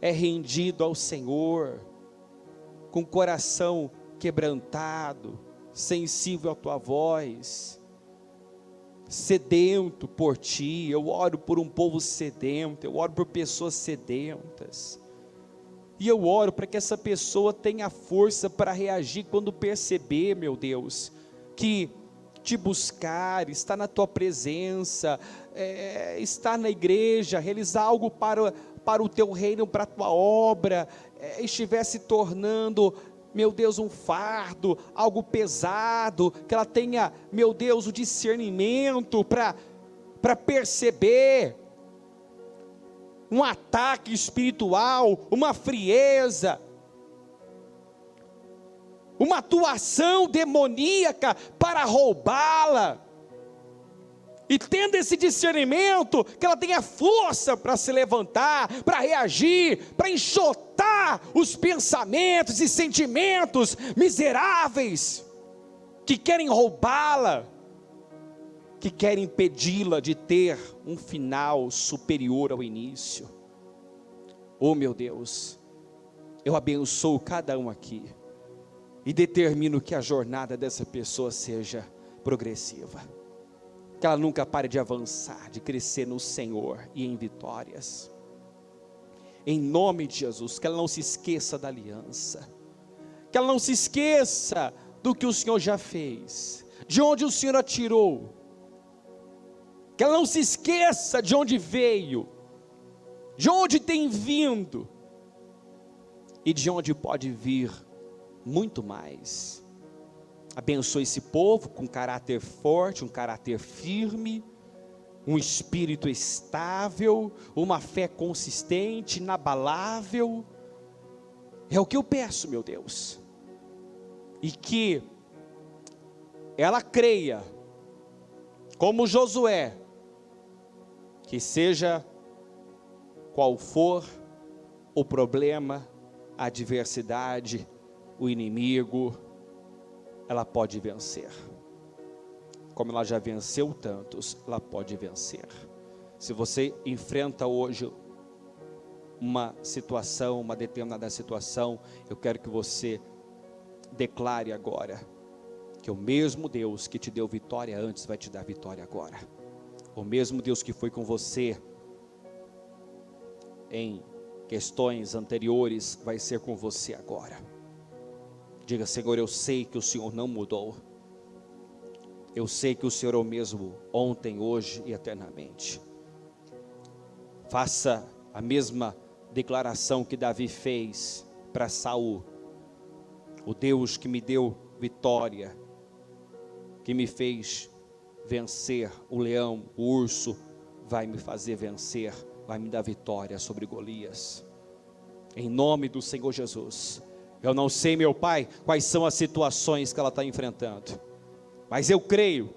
é rendido ao Senhor, com o coração quebrantado, sensível à tua voz. sedento por Ti, eu oro por um povo sedento, eu oro por pessoas sedentas, e eu oro para que essa pessoa tenha força para reagir quando perceber, meu Deus, que Te buscar, estar na Tua presença, estar na igreja, realizar algo para o Teu reino, para a Tua obra, estiver se tornando, meu Deus, um fardo, algo pesado, que ela tenha, meu Deus, o discernimento para perceber um ataque espiritual, uma frieza, uma atuação demoníaca para roubá-la, e tendo esse discernimento, que ela tenha força para se levantar, para reagir, para enxotar os pensamentos e sentimentos miseráveis, que querem roubá-la, que querem impedi-la de ter um final superior ao início. Oh meu Deus, eu abençoo cada um aqui, e determino que a jornada dessa pessoa seja progressiva, que ela nunca pare de avançar, de crescer no Senhor e em vitórias, em nome de Jesus. Que ela não se esqueça da aliança, que ela não se esqueça do que o Senhor já fez, de onde o Senhor a tirou, que ela não se esqueça de onde veio, de onde tem vindo, e de onde pode vir muito mais. Abençoe esse povo com caráter forte, um caráter firme, um espírito estável, uma fé consistente, inabalável. É o que eu peço, meu Deus, e que ela creia, como Josué, que seja qual for o problema, a adversidade, o inimigo, ela pode vencer, como ela já venceu tantos, ela pode vencer. Se você enfrenta hoje uma situação, uma determinada situação, eu quero que você declare agora, que o mesmo Deus que te deu vitória antes, vai te dar vitória agora. O mesmo Deus que foi com você em questões anteriores, vai ser com você agora. Diga: Senhor, eu sei que o Senhor não mudou, eu sei que o Senhor é o mesmo ontem, hoje e eternamente. Faça a mesma declaração que Davi fez para Saul: o Deus que me deu vitória, que me fez vencer o leão, o urso, vai me fazer vencer, vai me dar vitória sobre Golias, em nome do Senhor Jesus. Eu não sei, meu Pai, quais são as situações que ela está enfrentando, mas eu creio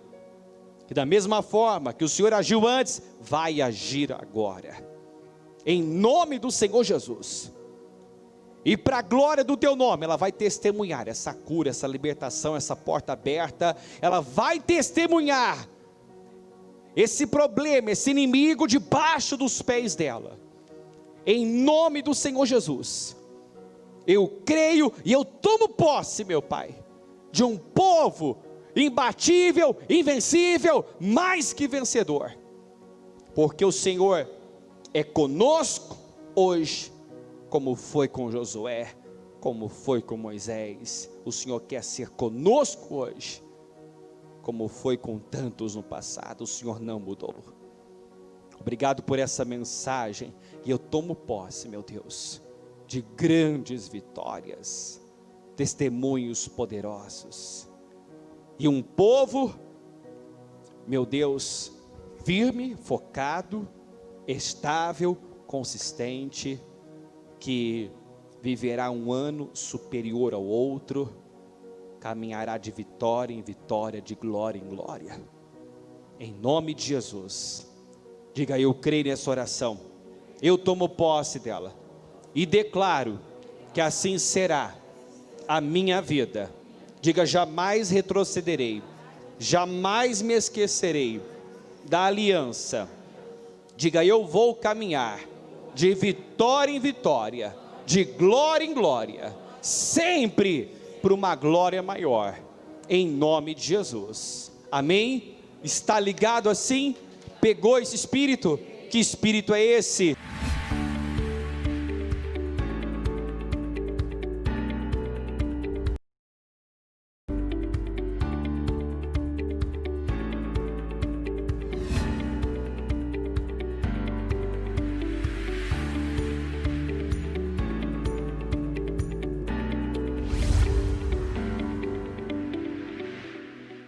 que da mesma forma que o Senhor agiu antes, vai agir agora, em nome do Senhor Jesus. E para a glória do Teu nome, ela vai testemunhar essa cura, essa libertação, essa porta aberta. Ela vai testemunhar esse problema, esse inimigo debaixo dos pés dela, em nome do Senhor Jesus. Eu creio e eu tomo posse, meu Pai, de um povo imbatível, invencível, mais que vencedor, porque o Senhor é conosco hoje, como foi com Josué, como foi com Moisés. O Senhor quer ser conosco hoje, como foi com tantos no passado. O Senhor não mudou. Obrigado por essa mensagem, e eu tomo posse, meu Deus, de grandes vitórias, testemunhos poderosos, e um povo, meu Deus, firme, focado, estável, consistente, que viverá um ano superior ao outro, caminhará de vitória em vitória, de glória em glória, em nome de Jesus. Diga: eu creio nessa oração, eu tomo posse dela, e declaro que assim será a minha vida. Diga: jamais retrocederei, jamais me esquecerei da aliança. Diga: eu vou caminhar de vitória em vitória, de glória em glória, sempre para uma glória maior, em nome de Jesus. Amém? Está ligado assim? Pegou esse espírito? Que espírito é esse?